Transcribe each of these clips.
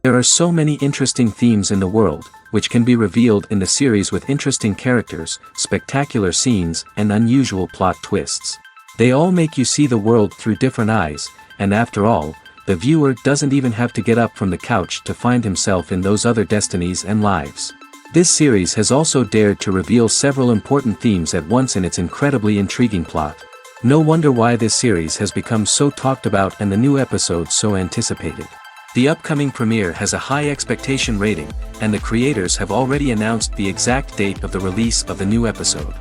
There are so many interesting themes in the world, which can be revealed in the series with interesting characters, spectacular scenes, and unusual plot twists. They all make you see the world through different eyes, and after all, the viewer doesn't even have to get up from the couch to find himself in those other destinies and lives. This series has also dared to reveal several important themes at once in its incredibly intriguing plot. No wonder why this series has become so talked about and the new episodes so anticipated. The upcoming premiere has a high expectation rating, and the creators have already announced the exact date of the release of the new episode.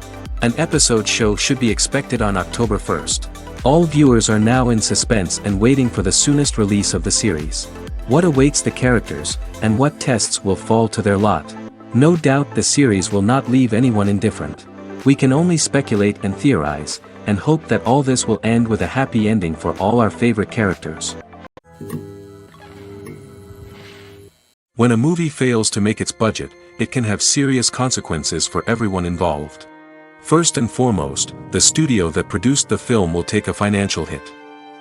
An episode show should be expected on October 1st. All viewers are now in suspense and waiting for the soonest release of the series. What awaits the characters, and what tests will fall to their lot? No doubt the series will not leave anyone indifferent. We can only speculate and theorize, and hope that all this will end with a happy ending for all our favorite characters. When a movie fails to make its budget, it can have serious consequences for everyone involved. First and foremost, the studio that produced the film will take a financial hit.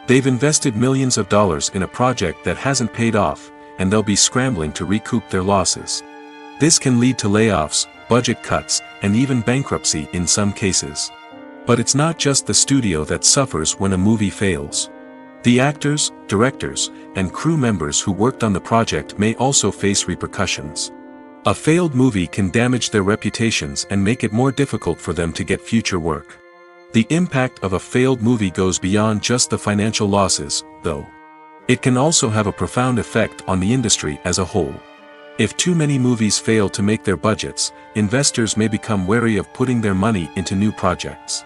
They've invested millions of dollars in a project that hasn't paid off, and they'll be scrambling to recoup their losses. This can lead to layoffs, budget cuts, and even bankruptcy in some cases. But it's not just the studio that suffers when a movie fails. The actors, directors, and crew members who worked on the project may also face repercussions. A failed movie can damage their reputations and make it more difficult for them to get future work. The impact of a failed movie goes beyond just the financial losses, though. It can also have a profound effect on the industry as a whole. If too many movies fail to make their budgets, investors may become wary of putting their money into new projects.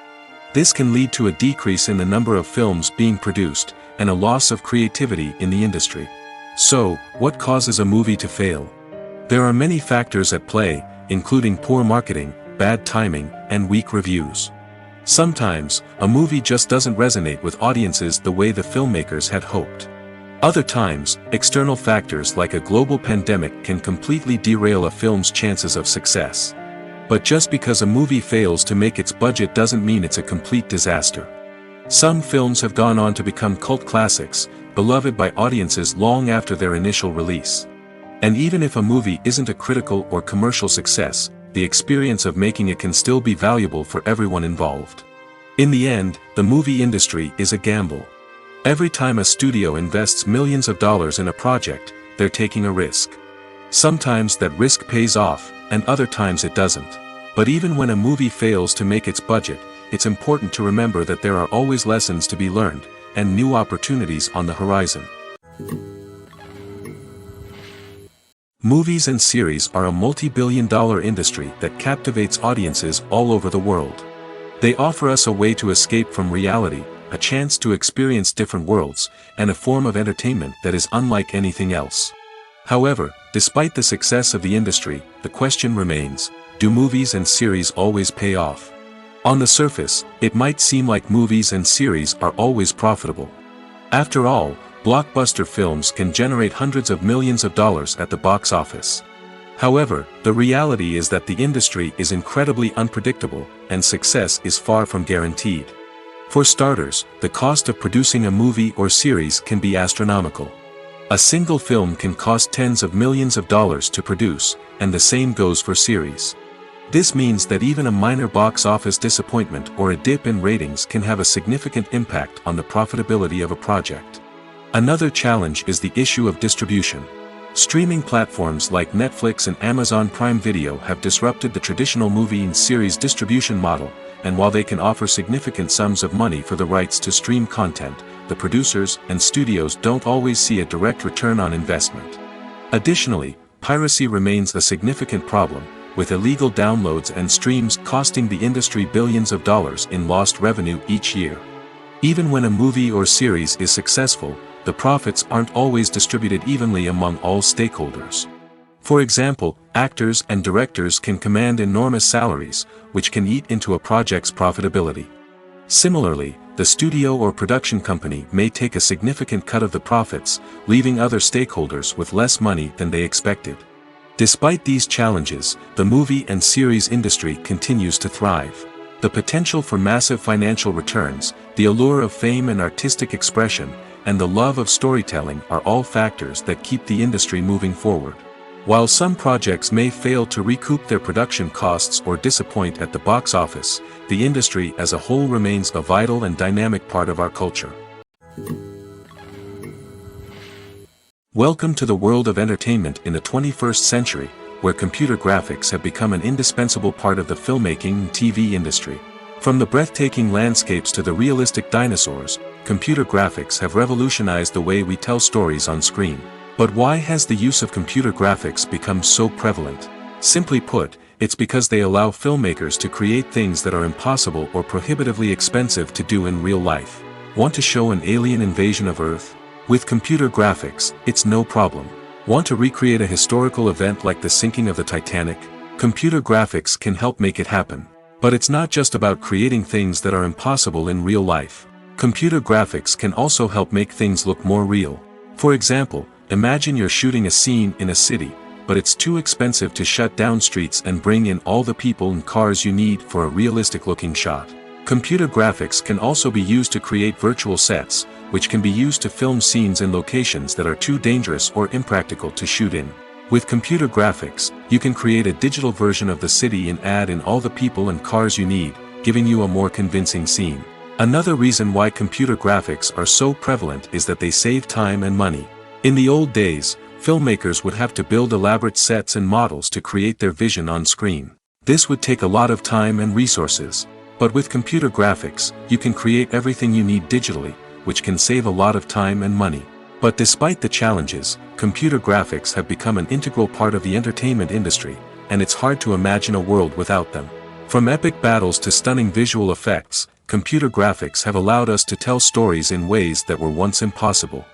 This can lead to a decrease in the number of films being produced, and a loss of creativity in the industry. So, what causes a movie to fail? There are many factors at play, including poor marketing, bad timing, and weak reviews. Sometimes, a movie just doesn't resonate with audiences the way the filmmakers had hoped. Other times, external factors like a global pandemic can completely derail a film's chances of success. But just because a movie fails to make its budget doesn't mean it's a complete disaster. Some films have gone on to become cult classics, beloved by audiences long after their initial release. And even if a movie isn't a critical or commercial success, the experience of making it can still be valuable for everyone involved. In the end, the movie industry is a gamble. Every time a studio invests millions of dollars in a project, they're taking a risk. Sometimes that risk pays off, and other times it doesn't. But even when a movie fails to make its budget, it's important to remember that there are always lessons to be learned, and new opportunities on the horizon. Movies and series are a multi-billion-dollar industry that captivates audiences all over the world. They offer us a way to escape from reality, a chance to experience different worlds, and a form of entertainment that is unlike anything else. However, despite the success of the industry, the question remains, do movies and series always pay off? On the surface, it might seem like movies and series are always profitable. After all, blockbuster films can generate hundreds of millions of dollars at the box office. However, the reality is that the industry is incredibly unpredictable, and success is far from guaranteed. For starters, the cost of producing a movie or series can be astronomical. A single film can cost tens of millions of dollars to produce, and the same goes for series. This means that even a minor box office disappointment or a dip in ratings can have a significant impact on the profitability of a project. Another challenge is the issue of distribution. Streaming platforms like Netflix and Amazon Prime Video have disrupted the traditional movie and series distribution model, and while they can offer significant sums of money for the rights to stream content, the producers and studios don't always see a direct return on investment. Additionally, piracy remains a significant problem, with illegal downloads and streams costing the industry billions of dollars in lost revenue each year. Even when a movie or series is successful, the profits aren't always distributed evenly among all stakeholders. For example, actors and directors can command enormous salaries, which can eat into a project's profitability. Similarly, the studio or production company may take a significant cut of the profits, leaving other stakeholders with less money than they expected. Despite these challenges, the movie and series industry continues to thrive. The potential for massive financial returns, the allure of fame and artistic expression, and the love of storytelling are all factors that keep the industry moving forward. While some projects may fail to recoup their production costs or disappoint at the box office, the industry as a whole remains a vital and dynamic part of our culture. Welcome to the world of entertainment in the 21st century, where computer graphics have become an indispensable part of the filmmaking and TV industry. From the breathtaking landscapes to the realistic dinosaurs, computer graphics have revolutionized the way we tell stories on screen. But why has the use of computer graphics become so prevalent? Simply put, it's because they allow filmmakers to create things that are impossible or prohibitively expensive to do in real life. Want to show an alien invasion of Earth? With computer graphics, it's no problem. Want to recreate a historical event like the sinking of the Titanic? Computer graphics can help make it happen. But it's not just about creating things that are impossible in real life. Computer graphics can also help make things look more real. For example, imagine you're shooting a scene in a city, but it's too expensive to shut down streets and bring in all the people and cars you need for a realistic-looking shot. Computer graphics can also be used to create virtual sets, which can be used to film scenes in locations that are too dangerous or impractical to shoot in. With computer graphics, you can create a digital version of the city and add in all the people and cars you need, giving you a more convincing scene. Another reason why computer graphics are so prevalent is that they save time and money. In the old days, filmmakers would have to build elaborate sets and models to create their vision on screen. This would take a lot of time and resources. But with computer graphics, you can create everything you need digitally, which can save a lot of time and money. But despite the challenges, computer graphics have become an integral part of the entertainment industry, and it's hard to imagine a world without them. From epic battles to stunning visual effects, computer graphics have allowed us to tell stories in ways that were once impossible.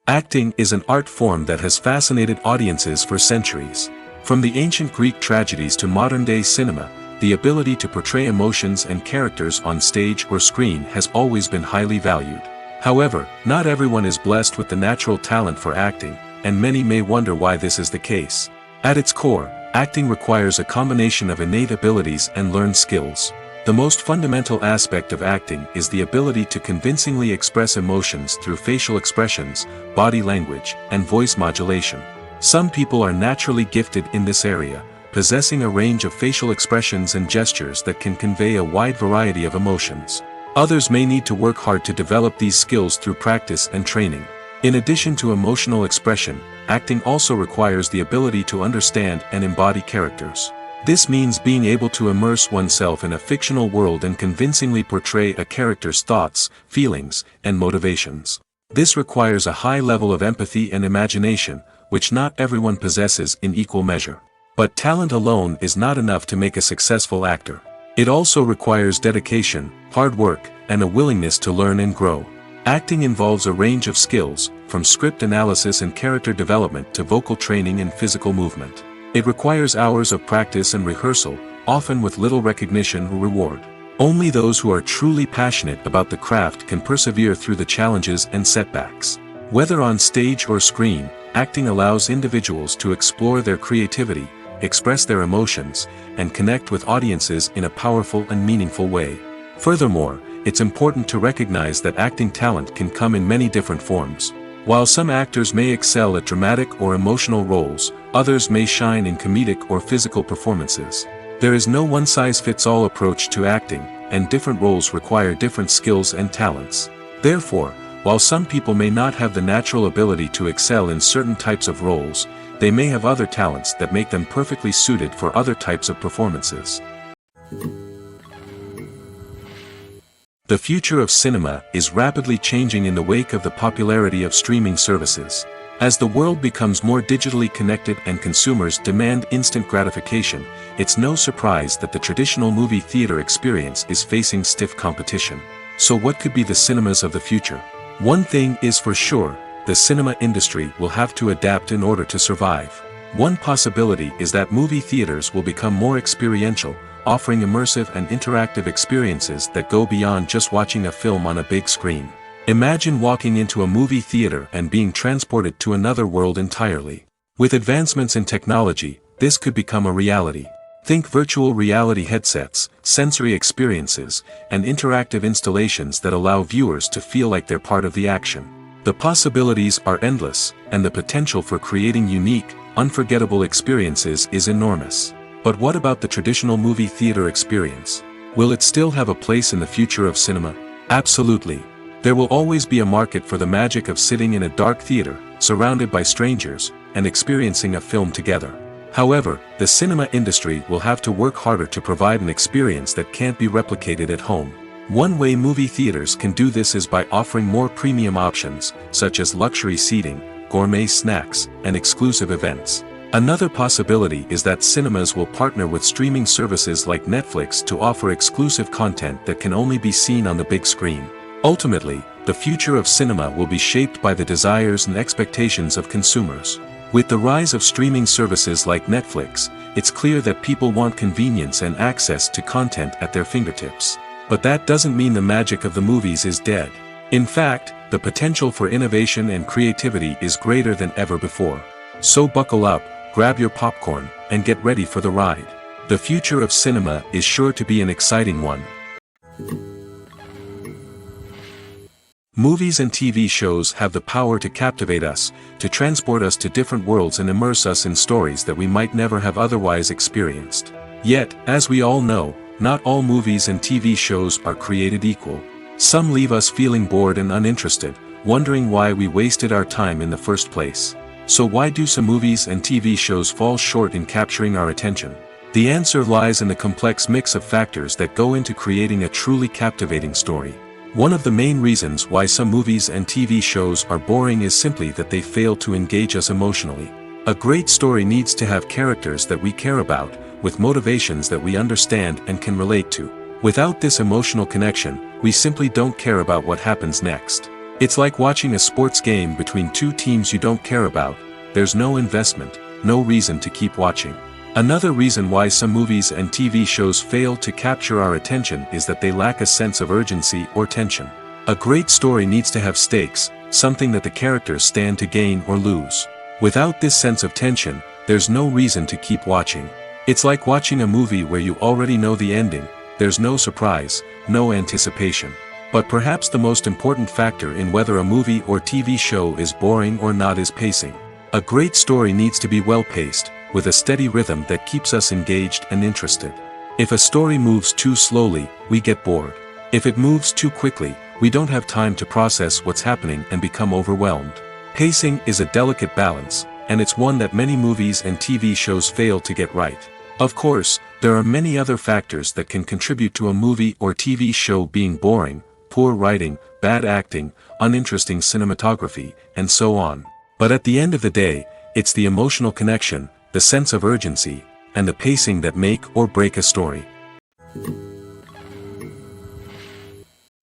Acting is an art form that has fascinated audiences for centuries. From the ancient Greek tragedies to modern-day cinema, the ability to portray emotions and characters on stage or screen has always been highly valued. However, not everyone is blessed with the natural talent for acting, and many may wonder why this is the case. At its core, acting requires a combination of innate abilities and learned skills. The most fundamental aspect of acting is the ability to convincingly express emotions through facial expressions, body language, and voice modulation. Some people are naturally gifted in this area, possessing a range of facial expressions and gestures that can convey a wide variety of emotions. Others may need to work hard to develop these skills through practice and training. In addition to emotional expression, acting also requires the ability to understand and embody characters. This means being able to immerse oneself in a fictional world and convincingly portray a character's thoughts, feelings, and motivations. This requires a high level of empathy and imagination, which not everyone possesses in equal measure. But talent alone is not enough to make a successful actor. It also requires dedication, hard work, and a willingness to learn and grow. Acting involves a range of skills, from script analysis and character development to vocal training and physical movement. It requires hours of practice and rehearsal, often with little recognition or reward. Only those who are truly passionate about the craft can persevere through the challenges and setbacks. Whether on stage or screen, acting allows individuals to explore their creativity, express their emotions, and connect with audiences in a powerful and meaningful way. Furthermore, it's important to recognize that acting talent can come in many different forms. While some actors may excel at dramatic or emotional roles, others may shine in comedic or physical performances. There is no one-size-fits-all approach to acting, and different roles require different skills and talents. Therefore, while some people may not have the natural ability to excel in certain types of roles, they may have other talents that make them perfectly suited for other types of performances. The future of cinema is rapidly changing in the wake of the popularity of streaming services. As the world becomes more digitally connected and consumers demand instant gratification, it's no surprise that the traditional movie theater experience is facing stiff competition. So what could be the cinemas of the future? One thing is for sure, the cinema industry will have to adapt in order to survive. One possibility is that movie theaters will become more experiential, offering immersive and interactive experiences that go beyond just watching a film on a big screen. Imagine walking into a movie theater and being transported to another world entirely. With advancements in technology, this could become a reality. Think virtual reality headsets, sensory experiences, and interactive installations that allow viewers to feel like they're part of the action. The possibilities are endless, and the potential for creating unique, unforgettable experiences is enormous. But what about the traditional movie theater experience? Will it still have a place in the future of cinema? Absolutely. There will always be a market for the magic of sitting in a dark theater, surrounded by strangers, and experiencing a film together. However, the cinema industry will have to work harder to provide an experience that can't be replicated at home. One way movie theaters can do this is by offering more premium options, such as luxury seating, gourmet snacks, and exclusive events. Another possibility is that cinemas will partner with streaming services like Netflix to offer exclusive content that can only be seen on the big screen. Ultimately, the future of cinema will be shaped by the desires and expectations of consumers. With the rise of streaming services like Netflix, it's clear that people want convenience and access to content at their fingertips. But that doesn't mean the magic of the movies is dead. In fact, the potential for innovation and creativity is greater than ever before. So buckle up, grab your popcorn, and get ready for the ride. The future of cinema is sure to be an exciting one. Movies and TV shows have the power to captivate us, to transport us to different worlds and immerse us in stories that we might never have otherwise experienced. Yet, as we all know, not all movies and TV shows are created equal. Some leave us feeling bored and uninterested, wondering why we wasted our time in the first place. So why do some movies and TV shows fall short in capturing our attention? The answer lies in the complex mix of factors that go into creating a truly captivating story. One of the main reasons why some movies and TV shows are boring is simply that they fail to engage us emotionally. A great story needs to have characters that we care about, with motivations that we understand and can relate to. Without this emotional connection, we simply don't care about what happens next. It's like watching a sports game between two teams you don't care about. There's no investment, no reason to keep watching. Another reason why some movies and TV shows fail to capture our attention is that they lack a sense of urgency or tension. A great story needs to have stakes, something that the characters stand to gain or lose. Without this sense of tension, there's no reason to keep watching. It's like watching a movie where you already know the ending. There's no surprise, no anticipation. But perhaps the most important factor in whether a movie or TV show is boring or not is pacing. A great story needs to be well-paced, with a steady rhythm that keeps us engaged and interested. If a story moves too slowly, we get bored. If it moves too quickly, we don't have time to process what's happening and become overwhelmed. Pacing is a delicate balance, and it's one that many movies and TV shows fail to get right. Of course, there are many other factors that can contribute to a movie or TV show being boring: poor writing, bad acting, uninteresting cinematography, and so on. But at the end of the day, it's the emotional connection, the sense of urgency, and the pacing that make or break a story.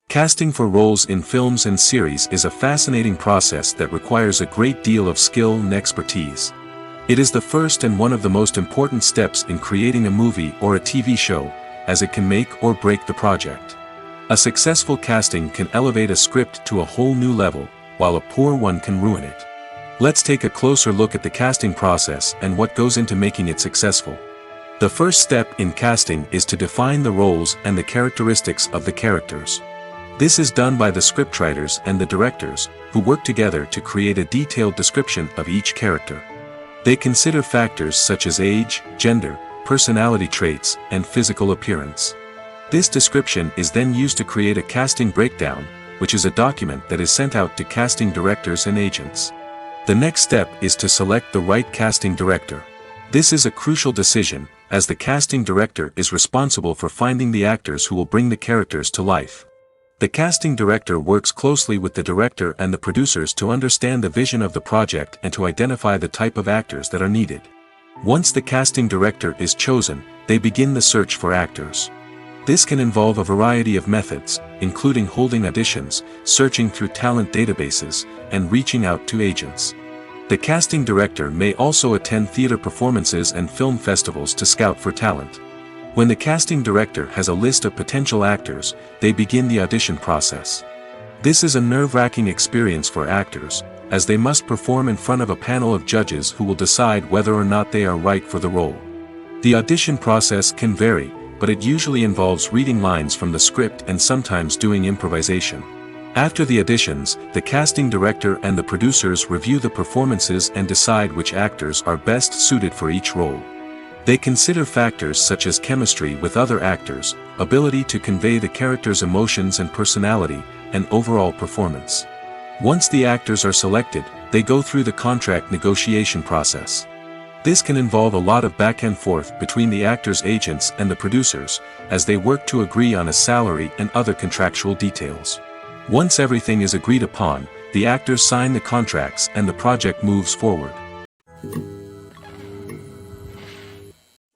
Casting for roles in films and series is a fascinating process that requires a great deal of skill and expertise. It is the first and one of the most important steps in creating a movie or a TV show, as it can make or break the project. A successful casting can elevate a script to a whole new level, while a poor one can ruin it. Let's take a closer look at the casting process and what goes into making it successful. The first step in casting is to define the roles and the characteristics of the characters. This is done by the scriptwriters and the directors, who work together to create a detailed description of each character. They consider factors such as age, gender, personality traits, and physical appearance. This description is then used to create a casting breakdown, which is a document that is sent out to casting directors and agents. The next step is to select the right casting director. This is a crucial decision, as the casting director is responsible for finding the actors who will bring the characters to life. The casting director works closely with the director and the producers to understand the vision of the project and to identify the type of actors that are needed. Once the casting director is chosen, they begin the search for actors. This can involve a variety of methods, including holding auditions, searching through talent databases, and reaching out to agents. The casting director may also attend theater performances and film festivals to scout for talent. When the casting director has a list of potential actors, they begin the audition process. This is a nerve-wracking experience for actors, as they must perform in front of a panel of judges who will decide whether or not they are right for the role. The audition process can vary, but it usually involves reading lines from the script and sometimes doing improvisation. After the auditions, the casting director and the producers review the performances and decide which actors are best suited for each role. They consider factors such as chemistry with other actors, ability to convey the character's emotions and personality, and overall performance. Once the actors are selected, they go through the contract negotiation process. This can involve a lot of back and forth between the actors' agents and the producers, as they work to agree on a salary and other contractual details. Once everything is agreed upon, the actors sign the contracts and the project moves forward.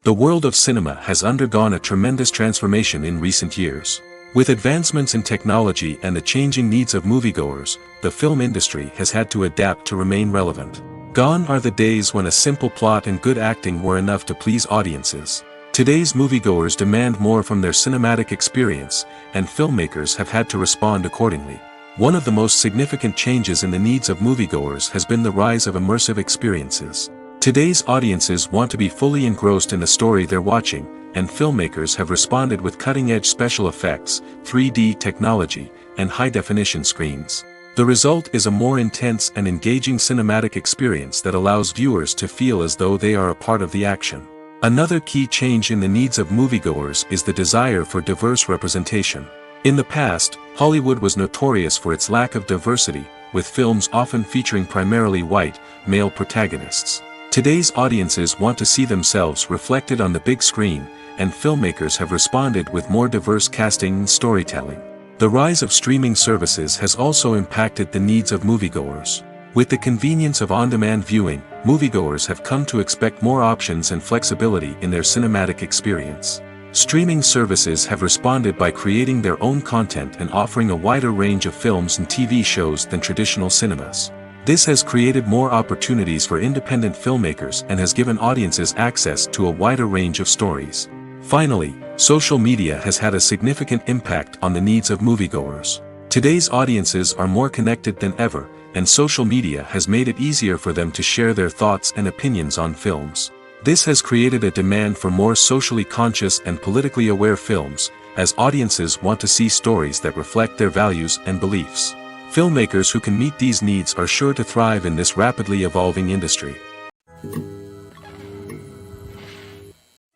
The world of cinema has undergone a tremendous transformation in recent years. With advancements in technology and the changing needs of moviegoers, the film industry has had to adapt to remain relevant. Gone are the days when a simple plot and good acting were enough to please audiences. Today's moviegoers demand more from their cinematic experience, and filmmakers have had to respond accordingly. One of the most significant changes in the needs of moviegoers has been the rise of immersive experiences. Today's audiences want to be fully engrossed in the story they're watching, and filmmakers have responded with cutting-edge special effects, 3D technology, and high-definition screens. The result is a more intense and engaging cinematic experience that allows viewers to feel as though they are a part of the action. Another key change in the needs of moviegoers is the desire for diverse representation. In the past, Hollywood was notorious for its lack of diversity, with films often featuring primarily white, male protagonists. Today's audiences want to see themselves reflected on the big screen, and filmmakers have responded with more diverse casting and storytelling. The rise of streaming services has also impacted the needs of moviegoers. With the convenience of on-demand viewing, moviegoers have come to expect more options and flexibility in their cinematic experience. Streaming services have responded by creating their own content and offering a wider range of films and TV shows than traditional cinemas. This has created more opportunities for independent filmmakers and has given audiences access to a wider range of stories. Finally, social media has had a significant impact on the needs of moviegoers. Today's audiences are more connected than ever, and social media has made it easier for them to share their thoughts and opinions on films. This has created a demand for more socially conscious and politically aware films, as audiences want to see stories that reflect their values and beliefs. Filmmakers who can meet these needs are sure to thrive in this rapidly evolving industry.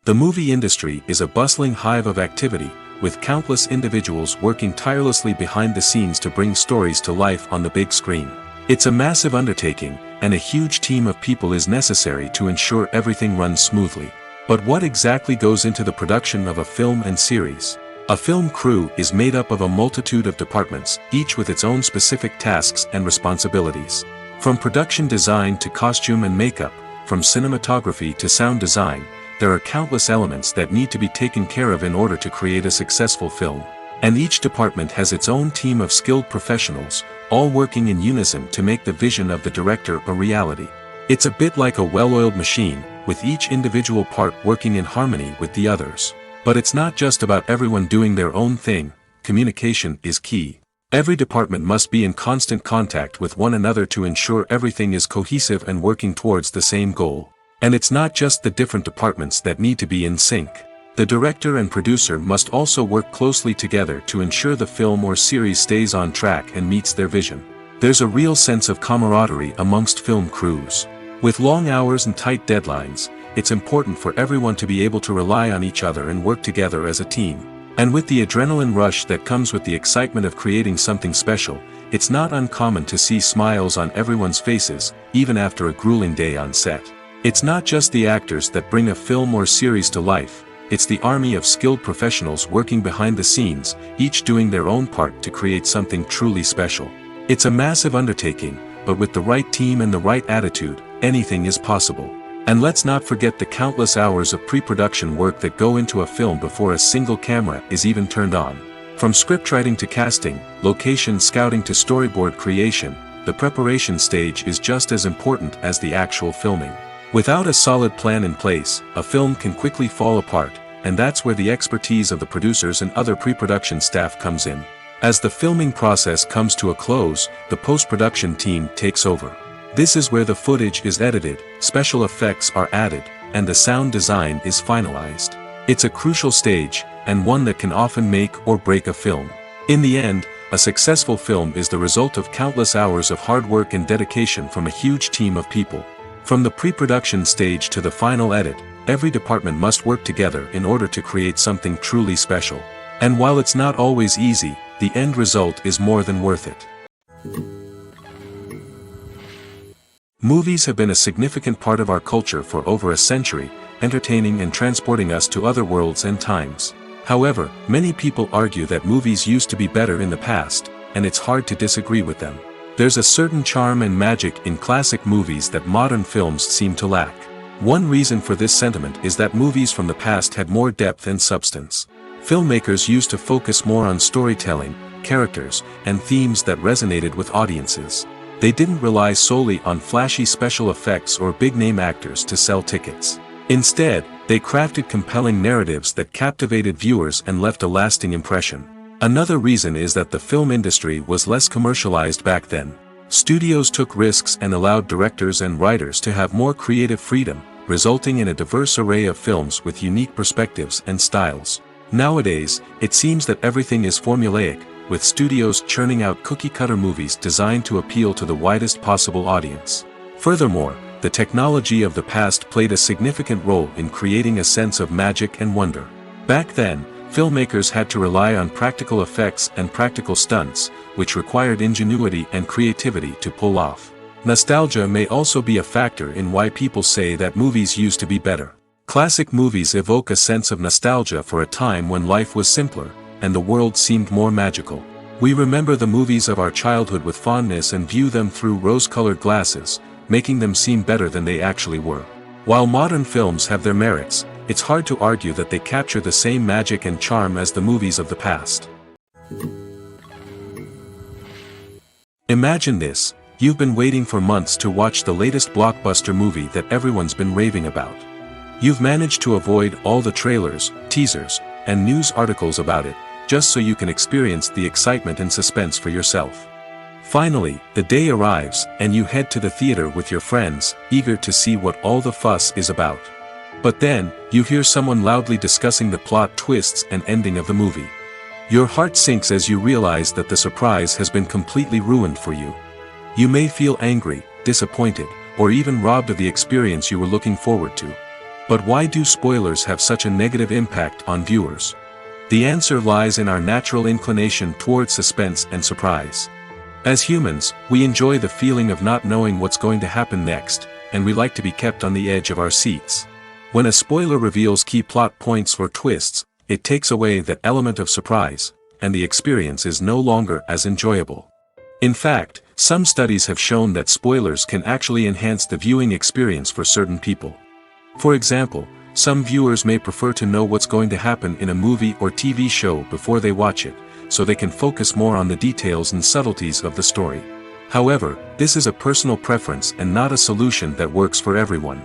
The movie industry is a bustling hive of activity, with countless individuals working tirelessly behind the scenes to bring stories to life on the big screen. It's a massive undertaking, and a huge team of people is necessary to ensure everything runs smoothly. But what exactly goes into the production of a film and series? A film crew is made up of a multitude of departments, each with its own specific tasks and responsibilities. From production design to costume and makeup, from cinematography to sound design, there are countless elements that need to be taken care of in order to create a successful film. And each department has its own team of skilled professionals, all working in unison to make the vision of the director a reality. It's a bit like a well-oiled machine, with each individual part working in harmony with the others. But it's not just about everyone doing their own thing. Communication is key. Every department must be in constant contact with one another to ensure everything is cohesive and working towards the same goal. And it's not just the different departments that need to be in sync. The director and producer must also work closely together to ensure the film or series stays on track and meets their vision. There's a real sense of camaraderie amongst film crews. With long hours and tight deadlines, it's important for everyone to be able to rely on each other and work together as a team. And with the adrenaline rush that comes with the excitement of creating something special, it's not uncommon to see smiles on everyone's faces, even after a grueling day on set. It's not just the actors that bring a film or series to life, it's the army of skilled professionals working behind the scenes, each doing their own part to create something truly special. It's a massive undertaking, but with the right team and the right attitude, anything is possible. And let's not forget the countless hours of pre-production work that go into a film before a single camera is even turned on. From scriptwriting to casting, location scouting to storyboard creation, the preparation stage is just as important as the actual filming. Without a solid plan in place, a film can quickly fall apart, and that's where the expertise of the producers and other pre-production staff comes in. As the filming process comes to a close, the post-production team takes over. This is where the footage is edited, special effects are added, and the sound design is finalized. It's a crucial stage, and one that can often make or break a film. In the end, a successful film is the result of countless hours of hard work and dedication from a huge team of people. From the pre-production stage to the final edit, every department must work together in order to create something truly special. And while it's not always easy, the end result is more than worth it. Movies have been a significant part of our culture for over a century, entertaining and transporting us to other worlds and times. However, many people argue that movies used to be better in the past, and it's hard to disagree with them. There's a certain charm and magic in classic movies that modern films seem to lack. One reason for this sentiment is that movies from the past had more depth and substance. Filmmakers used to focus more on storytelling, characters, and themes that resonated with audiences. They didn't rely solely on flashy special effects or big-name actors to sell tickets. Instead, they crafted compelling narratives that captivated viewers and left a lasting impression. Another reason is that the film industry was less commercialized back then. Studios took risks and allowed directors and writers to have more creative freedom, resulting in a diverse array of films with unique perspectives and styles. Nowadays, it seems that everything is formulaic, with studios churning out cookie-cutter movies designed to appeal to the widest possible audience. Furthermore, the technology of the past played a significant role in creating a sense of magic and wonder. Back then, filmmakers had to rely on practical effects and practical stunts, which required ingenuity and creativity to pull off. Nostalgia may also be a factor in why people say that movies used to be better. Classic movies evoke a sense of nostalgia for a time when life was simpler, and the world seemed more magical. We remember the movies of our childhood with fondness and view them through rose-colored glasses, making them seem better than they actually were. While modern films have their merits, it's hard to argue that they capture the same magic and charm as the movies of the past. Imagine this: you've been waiting for months to watch the latest blockbuster movie that everyone's been raving about. You've managed to avoid all the trailers, teasers, and news articles about it, just so you can experience the excitement and suspense for yourself. Finally, the day arrives, and you head to the theater with your friends, eager to see what all the fuss is about. But then, you hear someone loudly discussing the plot twists and ending of the movie. Your heart sinks as you realize that the surprise has been completely ruined for you. You may feel angry, disappointed, or even robbed of the experience you were looking forward to. But why do spoilers have such a negative impact on viewers? The answer lies in our natural inclination towards suspense and surprise. As humans, we enjoy the feeling of not knowing what's going to happen next, and we like to be kept on the edge of our seats. When a spoiler reveals key plot points or twists, it takes away that element of surprise, and the experience is no longer as enjoyable. In fact, some studies have shown that spoilers can actually enhance the viewing experience for certain people. For example, some viewers may prefer to know what's going to happen in a movie or TV show before they watch it, so they can focus more on the details and subtleties of the story. However, this is a personal preference and not a solution that works for everyone.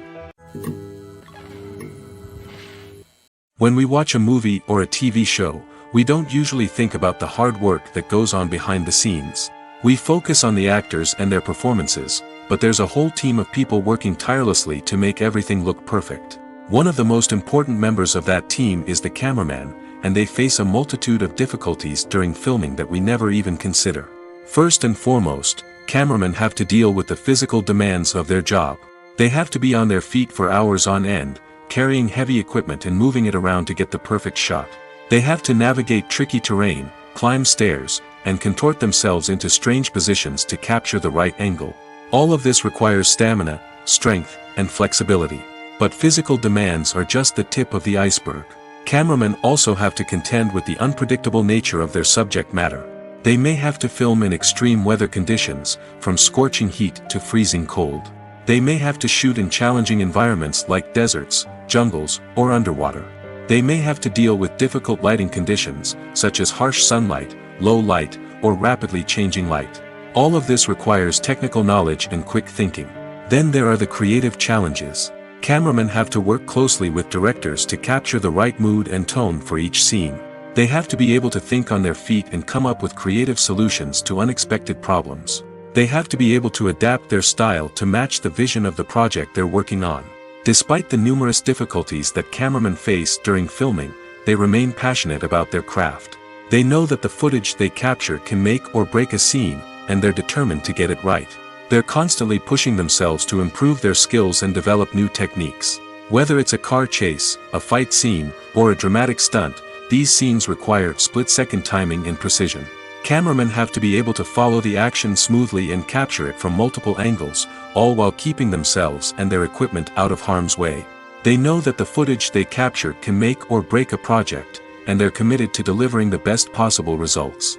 When we watch a movie or a TV show, we don't usually think about the hard work that goes on behind the scenes. We focus on the actors and their performances, but there's a whole team of people working tirelessly to make everything look perfect. One of the most important members of that team is the cameraman, and they face a multitude of difficulties during filming that we never even consider. First and foremost, cameramen have to deal with the physical demands of their job. They have to be on their feet for hours on end, carrying heavy equipment and moving it around to get the perfect shot. They have to navigate tricky terrain, climb stairs, and contort themselves into strange positions to capture the right angle. All of this requires stamina, strength, and flexibility. But physical demands are just the tip of the iceberg. Cameramen also have to contend with the unpredictable nature of their subject matter. They may have to film in extreme weather conditions, from scorching heat to freezing cold. They may have to shoot in challenging environments like deserts, jungles, or underwater. They may have to deal with difficult lighting conditions, such as harsh sunlight, low light, or rapidly changing light. All of this requires technical knowledge and quick thinking. Then there are the creative challenges. Cameramen have to work closely with directors to capture the right mood and tone for each scene. They have to be able to think on their feet and come up with creative solutions to unexpected problems. They have to be able to adapt their style to match the vision of the project they're working on. Despite the numerous difficulties that cameramen face during filming, they remain passionate about their craft. They know that the footage they capture can make or break a scene, and they're determined to get it right. They're constantly pushing themselves to improve their skills and develop new techniques. Whether it's a car chase, a fight scene, or a dramatic stunt, these scenes require split-second timing and precision. Cameramen have to be able to follow the action smoothly and capture it from multiple angles, all while keeping themselves and their equipment out of harm's way. They know that the footage they capture can make or break a project, and they're committed to delivering the best possible results.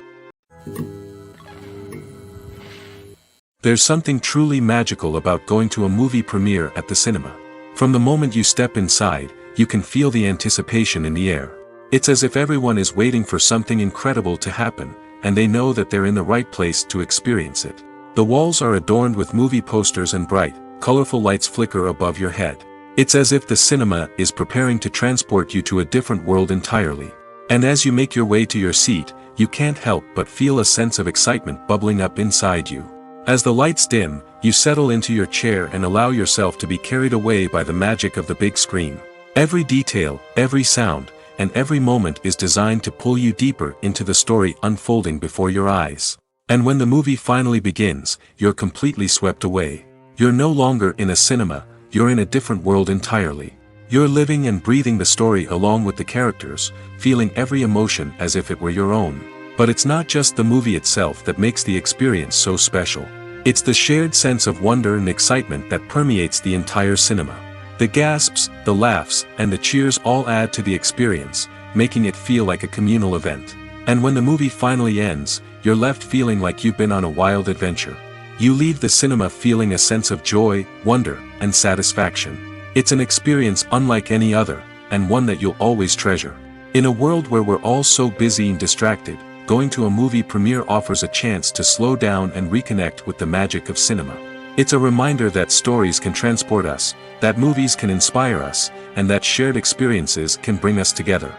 There's something truly magical about going to a movie premiere at the cinema. From the moment you step inside, you can feel the anticipation in the air. It's as if everyone is waiting for something incredible to happen, and they know that they're in the right place to experience it. The walls are adorned with movie posters and bright, colorful lights flicker above your head. It's as if the cinema is preparing to transport you to a different world entirely. And as you make your way to your seat, you can't help but feel a sense of excitement bubbling up inside you. As the lights dim, you settle into your chair and allow yourself to be carried away by the magic of the big screen. Every detail, every sound, and every moment is designed to pull you deeper into the story unfolding before your eyes. And when the movie finally begins, you're completely swept away. You're no longer in a cinema, you're in a different world entirely. You're living and breathing the story along with the characters, feeling every emotion as if it were your own. But it's not just the movie itself that makes the experience so special. It's the shared sense of wonder and excitement that permeates the entire cinema. The gasps, the laughs, and the cheers all add to the experience, making it feel like a communal event. And when the movie finally ends, you're left feeling like you've been on a wild adventure. You leave the cinema feeling a sense of joy, wonder, and satisfaction. It's an experience unlike any other, and one that you'll always treasure. In a world where we're all so busy and distracted, going to a movie premiere offers a chance to slow down and reconnect with the magic of cinema. It's a reminder that stories can transport us, that movies can inspire us, and that shared experiences can bring us together.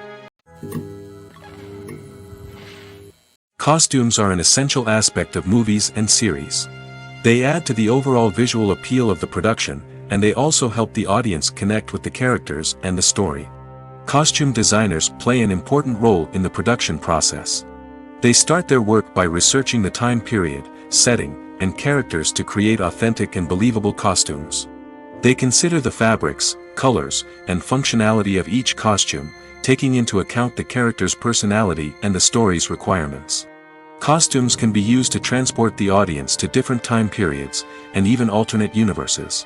Costumes are an essential aspect of movies and series. They add to the overall visual appeal of the production, and they also help the audience connect with the characters and the story. Costume designers play an important role in the production process. They start their work by researching the time period, setting, and characters to create authentic and believable costumes. They consider the fabrics, colors, and functionality of each costume, taking into account the character's personality and the story's requirements. Costumes can be used to transport the audience to different time periods, and even alternate universes.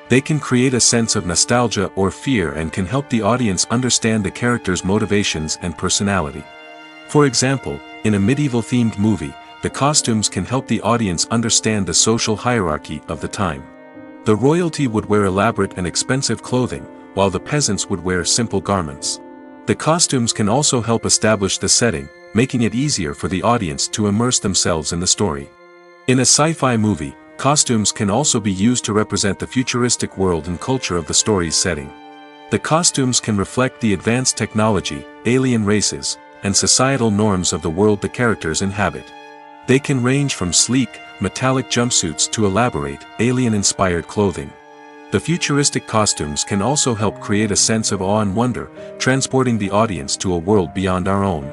They can create a sense of nostalgia or fear and can help the audience understand the character's motivations and personality. For example, in a medieval-themed movie, the costumes can help the audience understand the social hierarchy of the time. The royalty would wear elaborate and expensive clothing, while the peasants would wear simple garments. The costumes can also help establish the setting, making it easier for the audience to immerse themselves in the story. In a sci-fi movie, costumes can also be used to represent the futuristic world and culture of the story's setting. The costumes can reflect the advanced technology, alien races, and societal norms of the world the characters inhabit. They can range from sleek, metallic jumpsuits to elaborate, alien-inspired clothing. The futuristic costumes can also help create a sense of awe and wonder, transporting the audience to a world beyond our own.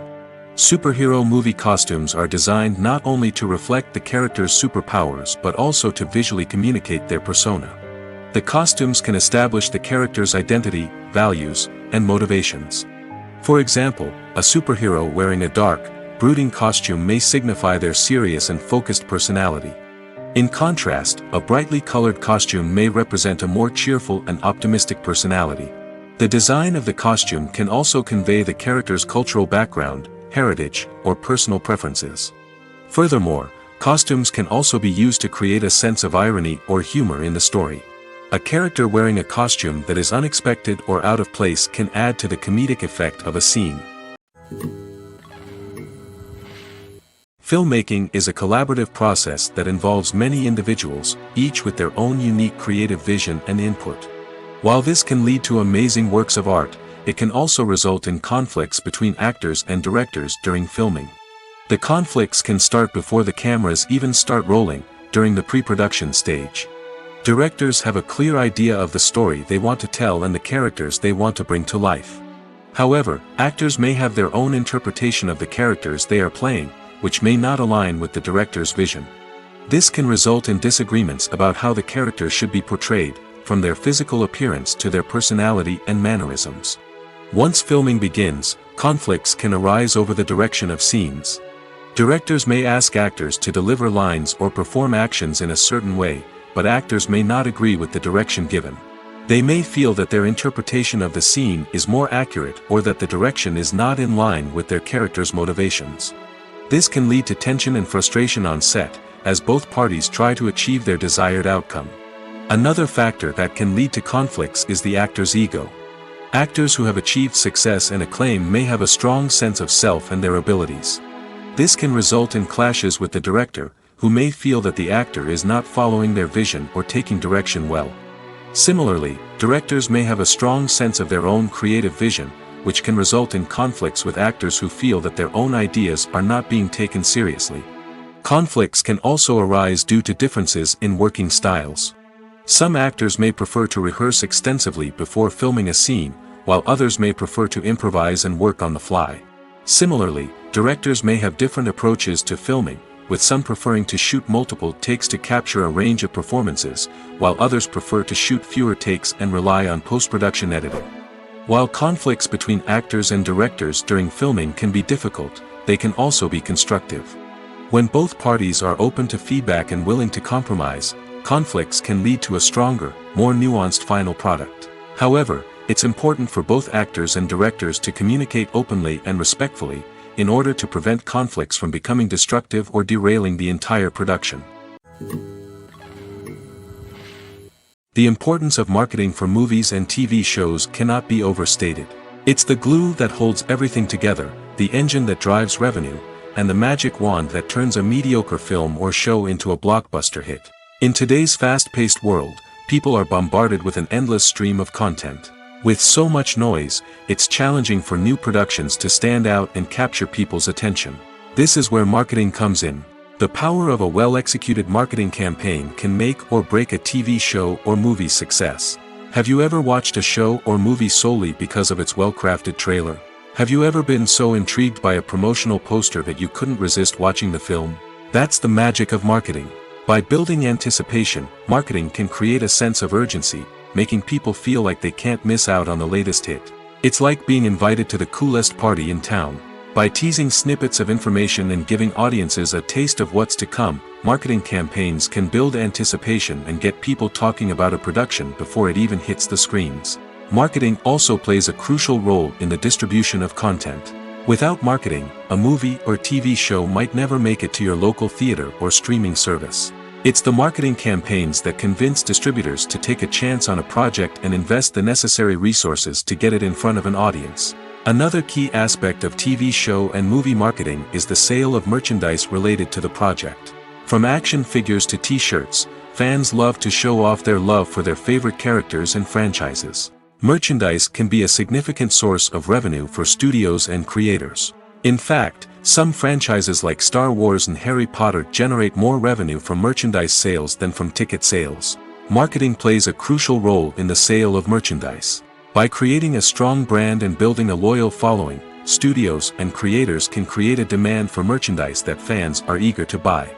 Superhero movie costumes are designed not only to reflect the character's superpowers but also to visually communicate their persona. The costumes can establish the character's identity, values, and motivations. For example, a superhero wearing a dark, brooding costume may signify their serious and focused personality. In contrast, a brightly colored costume may represent a more cheerful and optimistic personality. The design of the costume can also convey the character's cultural background, heritage, or personal preferences. Furthermore, costumes can also be used to create a sense of irony or humor in the story. A character wearing a costume that is unexpected or out of place can add to the comedic effect of a scene. Filmmaking is a collaborative process that involves many individuals, each with their own unique creative vision and input. While this can lead to amazing works of art, it can also result in conflicts between actors and directors during filming. The conflicts can start before the cameras even start rolling, during the pre-production stage. Directors have a clear idea of the story they want to tell and the characters they want to bring to life. However, actors may have their own interpretation of the characters they are playing, which may not align with the director's vision. This can result in disagreements about how the characters should be portrayed, from their physical appearance to their personality and mannerisms. Once filming begins, conflicts can arise over the direction of scenes. Directors may ask actors to deliver lines or perform actions in a certain way, but actors may not agree with the direction given. They may feel that their interpretation of the scene is more accurate or that the direction is not in line with their character's motivations. This can lead to tension and frustration on set, as both parties try to achieve their desired outcome. Another factor that can lead to conflicts is the actor's ego. Actors who have achieved success and acclaim may have a strong sense of self and their abilities. This can result in clashes with the director, who may feel that the actor is not following their vision or taking direction well. Similarly, directors may have a strong sense of their own creative vision, which can result in conflicts with actors who feel that their own ideas are not being taken seriously. Conflicts can also arise due to differences in working styles. Some actors may prefer to rehearse extensively before filming a scene, while others may prefer to improvise and work on the fly. Similarly, directors may have different approaches to filming, with some preferring to shoot multiple takes to capture a range of performances, while others prefer to shoot fewer takes and rely on post-production editing. While conflicts between actors and directors during filming can be difficult, they can also be constructive. When both parties are open to feedback and willing to compromise, conflicts can lead to a stronger, more nuanced final product. However, it's important for both actors and directors to communicate openly and respectfully, in order to prevent conflicts from becoming destructive or derailing the entire production. The importance of marketing for movies and TV shows cannot be overstated. It's the glue that holds everything together, the engine that drives revenue, and the magic wand that turns a mediocre film or show into a blockbuster hit. In today's fast-paced world, people are bombarded with an endless stream of content. With so much noise, it's challenging for new productions to stand out and capture people's attention. This is where marketing comes in. The power of a well-executed marketing campaign can make or break a TV show or movie's success. Have you ever watched a show or movie solely because of its well-crafted trailer? Have you ever been so intrigued by a promotional poster that you couldn't resist watching the film? That's the magic of marketing. By building anticipation, marketing can create a sense of urgency, making people feel like they can't miss out on the latest hit. It's like being invited to the coolest party in town. By teasing snippets of information and giving audiences a taste of what's to come, marketing campaigns can build anticipation and get people talking about a production before it even hits the screens. Marketing also plays a crucial role in the distribution of content. Without marketing, a movie or TV show might never make it to your local theater or streaming service. It's the marketing campaigns that convince distributors to take a chance on a project and invest the necessary resources to get it in front of an audience. Another key aspect of TV show and movie marketing is the sale of merchandise related to the project. From action figures to t-shirts, fans love to show off their love for their favorite characters and franchises. Merchandise can be a significant source of revenue for studios and creators. In fact, some franchises like Star Wars and Harry Potter generate more revenue from merchandise sales than from ticket sales. Marketing plays a crucial role in the sale of merchandise. By creating a strong brand and building a loyal following, studios and creators can create a demand for merchandise that fans are eager to buy.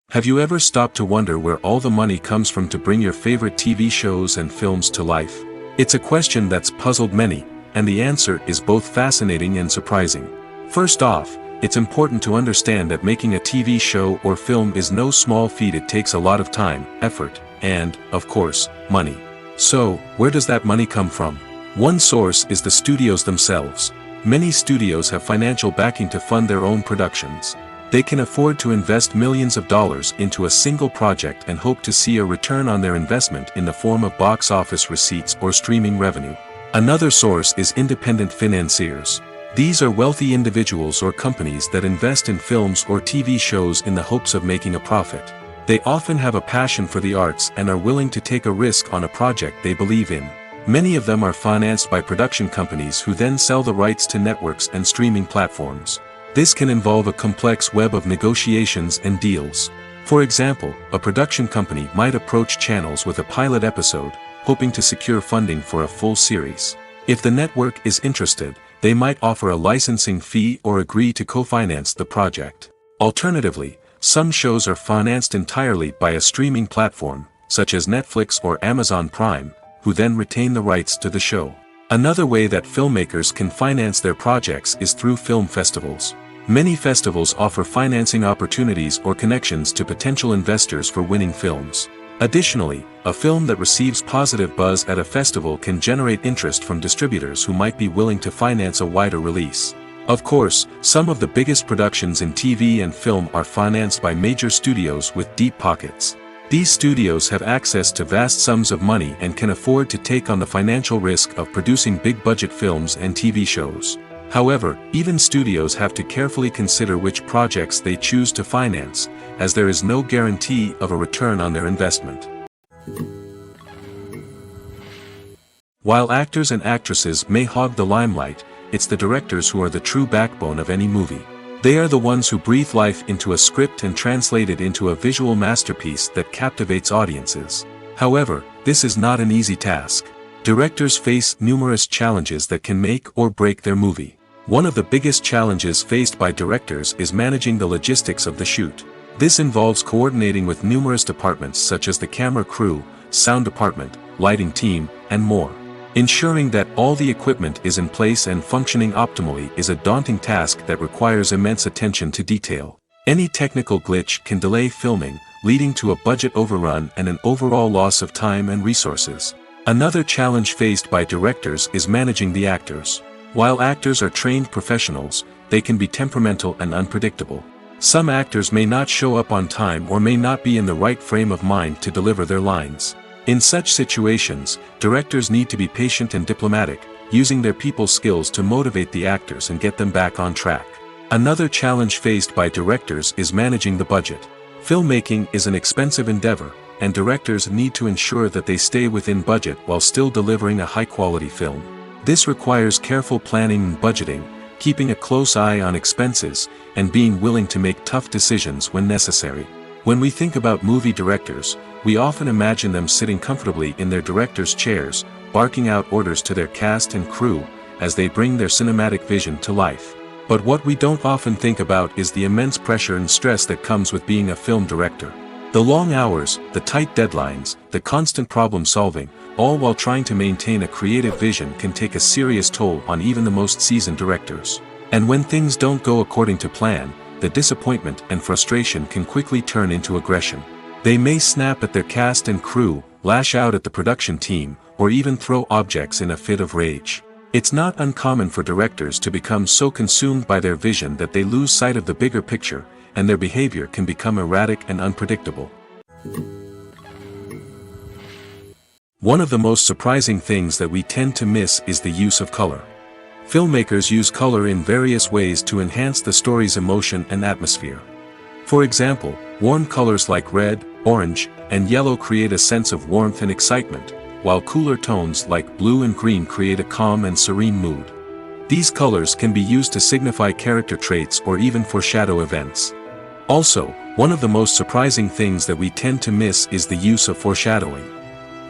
Have you ever stopped to wonder where all the money comes from to bring your favorite TV shows and films to life? It's a question that's puzzled many, and the answer is both fascinating and surprising. First off, it's important to understand that making a TV show or film is no small feat. It takes a lot of time, effort, and, of course, money. So, where does that money come from? One source is the studios themselves. Many studios have financial backing to fund their own productions. They can afford to invest millions of dollars into a single project and hope to see a return on their investment in the form of box office receipts or streaming revenue. Another source is independent financiers. These are wealthy individuals or companies that invest in films or TV shows in the hopes of making a profit. They often have a passion for the arts and are willing to take a risk on a project they believe in. Many of them are financed by production companies who then sell the rights to networks and streaming platforms. This can involve a complex web of negotiations and deals. For example, a production company might approach channels with a pilot episode, hoping to secure funding for a full series. If the network is interested, they might offer a licensing fee or agree to co-finance the project. Alternatively, some shows are financed entirely by a streaming platform, such as Netflix or Amazon Prime, who then retain the rights to the show. Another way that filmmakers can finance their projects is through film festivals. Many festivals offer financing opportunities or connections to potential investors for winning films. Additionally, a film that receives positive buzz at a festival can generate interest from distributors who might be willing to finance a wider release. Of course, some of the biggest productions in TV and film are financed by major studios with deep pockets. These studios have access to vast sums of money and can afford to take on the financial risk of producing big-budget films and TV shows. However, even studios have to carefully consider which projects they choose to finance, as there is no guarantee of a return on their investment. While actors and actresses may hog the limelight, it's the directors who are the true backbone of any movie. They are the ones who breathe life into a script and translate it into a visual masterpiece that captivates audiences. However, this is not an easy task. Directors face numerous challenges that can make or break their movie. One of the biggest challenges faced by directors is managing the logistics of the shoot. This involves coordinating with numerous departments such as the camera crew, sound department, lighting team, and more. Ensuring that all the equipment is in place and functioning optimally is a daunting task that requires immense attention to detail. Any technical glitch can delay filming, leading to a budget overrun and an overall loss of time and resources. Another challenge faced by directors is managing the actors. While actors are trained professionals, they can be temperamental and unpredictable. Some actors may not show up on time or may not be in the right frame of mind to deliver their lines. In such situations, directors need to be patient and diplomatic, using their people skills to motivate the actors and get them back on track. Another challenge faced by directors is managing the budget. Filmmaking is an expensive endeavor, and directors need to ensure that they stay within budget while still delivering a high-quality film. This requires careful planning and budgeting, keeping a close eye on expenses, and being willing to make tough decisions when necessary. When we think about movie directors, we often imagine them sitting comfortably in their director's chairs, barking out orders to their cast and crew, as they bring their cinematic vision to life. But what we don't often think about is the immense pressure and stress that comes with being a film director. The long hours, the tight deadlines, the constant problem solving, all while trying to maintain a creative vision can take a serious toll on even the most seasoned directors. And when things don't go according to plan, the disappointment and frustration can quickly turn into aggression. They may snap at their cast and crew, lash out at the production team, or even throw objects in a fit of rage. It's not uncommon for directors to become so consumed by their vision that they lose sight of the bigger picture, and their behavior can become erratic and unpredictable. One of the most surprising things that we tend to miss is the use of color. Filmmakers use color in various ways to enhance the story's emotion and atmosphere. For example, warm colors like red, orange, and yellow create a sense of warmth and excitement, while cooler tones like blue and green create a calm and serene mood. These colors can be used to signify character traits or even foreshadow events. Also, one of the most surprising things that we tend to miss is the use of foreshadowing.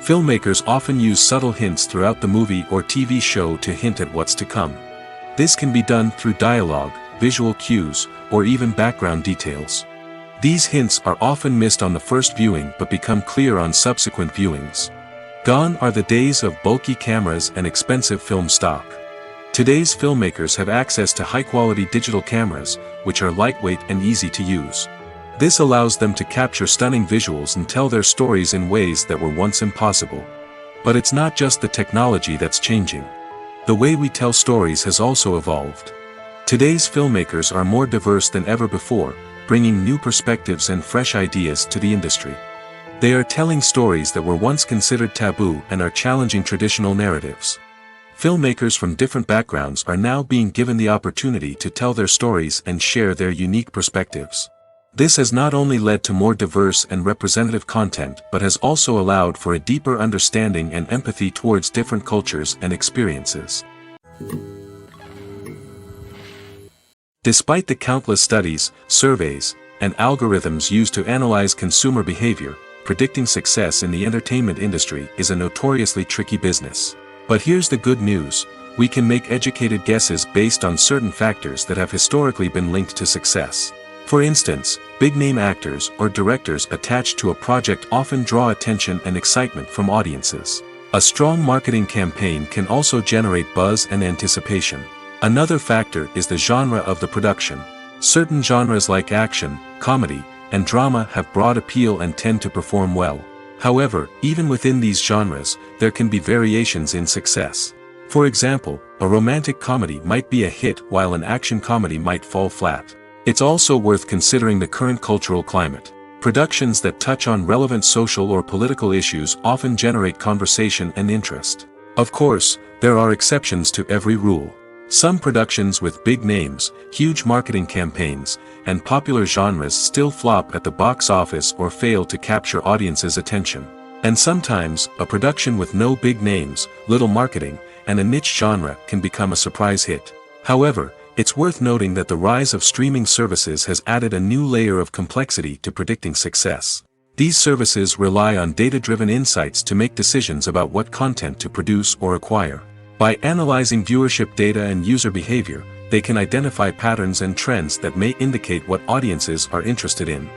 Filmmakers often use subtle hints throughout the movie or TV show to hint at what's to come. This can be done through dialogue, visual cues, or even background details. These hints are often missed on the first viewing but become clear on subsequent viewings. Gone are the days of bulky cameras and expensive film stock. Today's filmmakers have access to high-quality digital cameras, which are lightweight and easy to use. This allows them to capture stunning visuals and tell their stories in ways that were once impossible. But it's not just the technology that's changing. The way we tell stories has also evolved. Today's filmmakers are more diverse than ever before, bringing new perspectives and fresh ideas to the industry. They are telling stories that were once considered taboo and are challenging traditional narratives. Filmmakers from different backgrounds are now being given the opportunity to tell their stories and share their unique perspectives. This has not only led to more diverse and representative content but has also allowed for a deeper understanding and empathy towards different cultures and experiences. Despite the countless studies, surveys, and algorithms used to analyze consumer behavior, predicting success in the entertainment industry is a notoriously tricky business. But here's the good news: we can make educated guesses based on certain factors that have historically been linked to success. For instance, big-name actors or directors attached to a project often draw attention and excitement from audiences. A strong marketing campaign can also generate buzz and anticipation. Another factor is the genre of the production. Certain genres like action, comedy, and drama have broad appeal and tend to perform well. However, even within these genres, there can be variations in success. For example, a romantic comedy might be a hit while an action comedy might fall flat. It's also worth considering the current cultural climate. Productions that touch on relevant social or political issues often generate conversation and interest. Of course, there are exceptions to every rule. Some productions with big names, huge marketing campaigns, and popular genres still flop at the box office or fail to capture audiences' attention. And sometimes, a production with no big names, little marketing, and a niche genre can become a surprise hit. However, it's worth noting that the rise of streaming services has added a new layer of complexity to predicting success. These services rely on data-driven insights to make decisions about what content to produce or acquire. By analyzing viewership data and user behavior, they can identify patterns and trends that may indicate what audiences are interested in.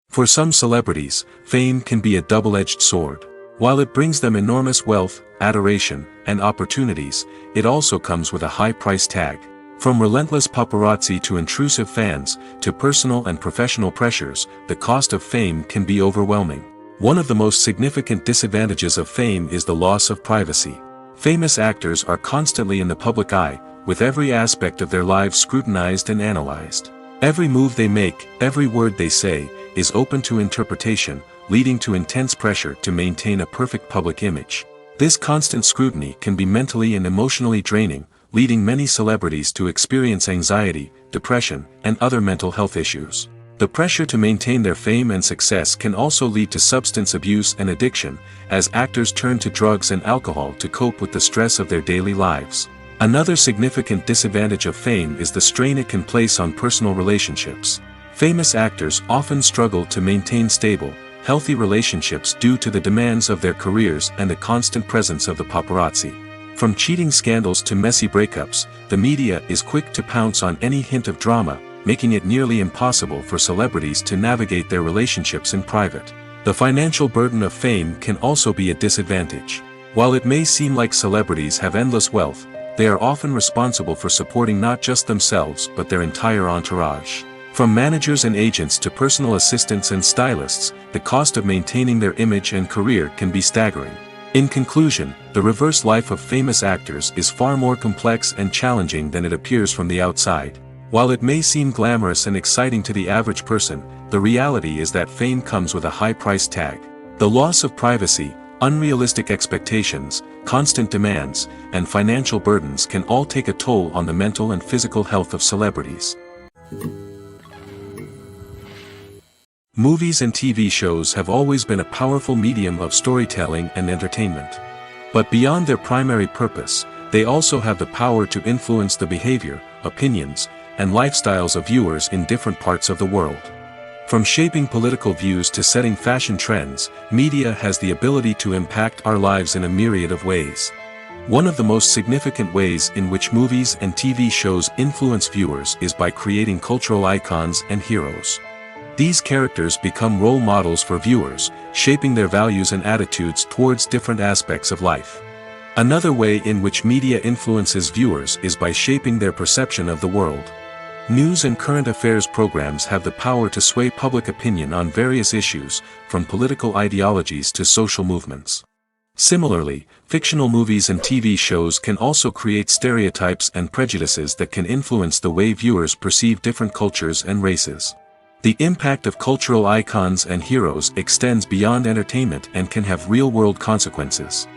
For some celebrities, fame can be a double-edged sword. While it brings them enormous wealth, adoration, and opportunities, it also comes with a high price tag. From relentless paparazzi to intrusive fans, to personal and professional pressures, the cost of fame can be overwhelming. One of the most significant disadvantages of fame is the loss of privacy. Famous actors are constantly in the public eye, with every aspect of their lives scrutinized and analyzed. Every move they make, every word they say, is open to interpretation, leading to intense pressure to maintain a perfect public image. This constant scrutiny can be mentally and emotionally draining, leading many celebrities to experience anxiety, depression, and other mental health issues. The pressure to maintain their fame and success can also lead to substance abuse and addiction, as actors turn to drugs and alcohol to cope with the stress of their daily lives. Another significant disadvantage of fame is the strain it can place on personal relationships. Famous actors often struggle to maintain stable, healthy relationships due to the demands of their careers and the constant presence of the paparazzi. From cheating scandals to messy breakups, the media is quick to pounce on any hint of drama, making it nearly impossible for celebrities to navigate their relationships in private. The financial burden of fame can also be a disadvantage. While it may seem like celebrities have endless wealth, they are often responsible for supporting not just themselves but their entire entourage. From managers and agents to personal assistants and stylists, the cost of maintaining their image and career can be staggering. In conclusion, the reverse life of famous actors is far more complex and challenging than it appears from the outside. While it may seem glamorous and exciting to the average person, the reality is that fame comes with a high price tag. The loss of privacy, unrealistic expectations, constant demands, and financial burdens can all take a toll on the mental and physical health of celebrities. Movies and TV shows have always been a powerful medium of storytelling and entertainment. But beyond their primary purpose, they also have the power to influence the behavior, opinions, and lifestyles of viewers in different parts of the world. From shaping political views to setting fashion trends, media has the ability to impact our lives in a myriad of ways. One of the most significant ways in which movies and TV shows influence viewers is by creating cultural icons and heroes. These characters become role models for viewers, shaping their values and attitudes towards different aspects of life. Another way in which media influences viewers is by shaping their perception of the world. News and current affairs programs have the power to sway public opinion on various issues, from political ideologies to social movements. Similarly, fictional movies and TV shows can also create stereotypes and prejudices that can influence the way viewers perceive different cultures and races. The impact of cultural icons and heroes extends beyond entertainment and can have real-world consequences.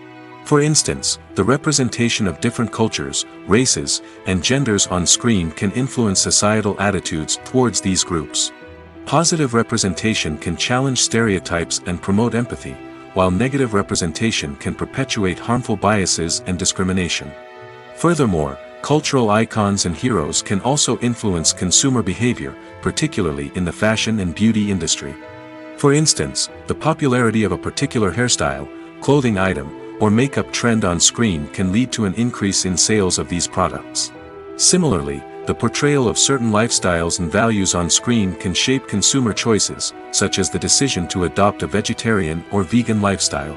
For instance, the representation of different cultures, races, and genders on screen can influence societal attitudes towards these groups. Positive representation can challenge stereotypes and promote empathy, while negative representation can perpetuate harmful biases and discrimination. Furthermore, Cultural icons and heroes can also influence consumer behavior, particularly in the fashion and beauty industry. For instance, the popularity of a particular hairstyle, clothing item, or makeup trend on screen can lead to an increase in sales of these products. Similarly, the portrayal of certain lifestyles and values on screen can shape consumer choices, such as the decision to adopt a vegetarian or vegan lifestyle.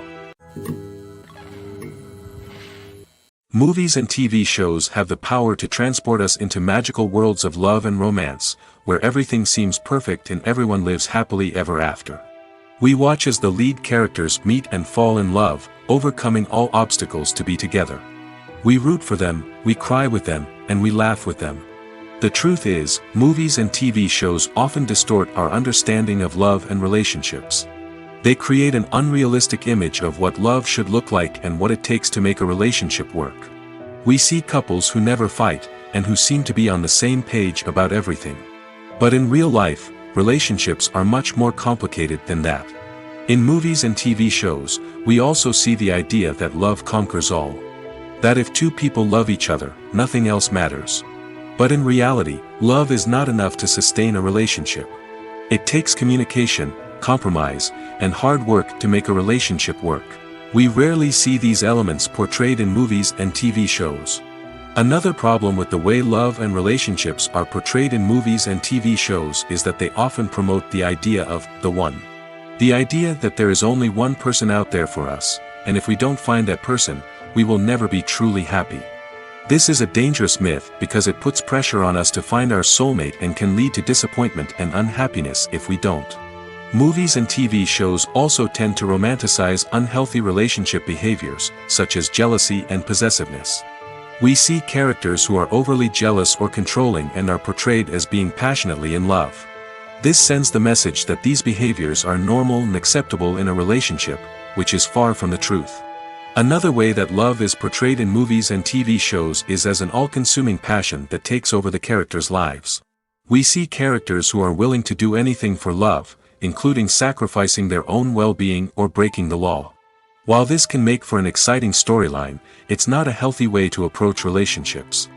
Movies and TV shows have the power to transport us into magical worlds of love and romance, where everything seems perfect and everyone lives happily ever after. We watch as the lead characters meet and fall in love, overcoming all obstacles to be together. We root for them, we cry with them, and we laugh with them. The truth is, movies and TV shows often distort our understanding of love and relationships. They create an unrealistic image of what love should look like and what it takes to make a relationship work. We see couples who never fight, and who seem to be on the same page about everything. But in real life, relationships are much more complicated than that. In movies and TV shows, we also see the idea that love conquers all. That if two people love each other, nothing else matters. But in reality, love is not enough to sustain a relationship. It takes communication, compromise, and hard work to make a relationship work. We rarely see these elements portrayed in movies and TV shows. Another problem with the way love and relationships are portrayed in movies and TV shows is that they often promote the idea of the one. The idea that there is only one person out there for us, and if we don't find that person, we will never be truly happy. This is a dangerous myth because it puts pressure on us to find our soulmate and can lead to disappointment and unhappiness if we don't. Movies and TV shows also tend to romanticize unhealthy relationship behaviors, such as jealousy and possessiveness. We see characters who are overly jealous or controlling and are portrayed as being passionately in love. This sends the message that these behaviors are normal and acceptable in a relationship, which is far from the truth. Another way that love is portrayed in movies and TV shows is as an all-consuming passion that takes over the characters' lives. We see characters who are willing to do anything for love, including sacrificing their own well-being or breaking the law. While this can make for an exciting storyline, it's not a healthy way to approach relationships.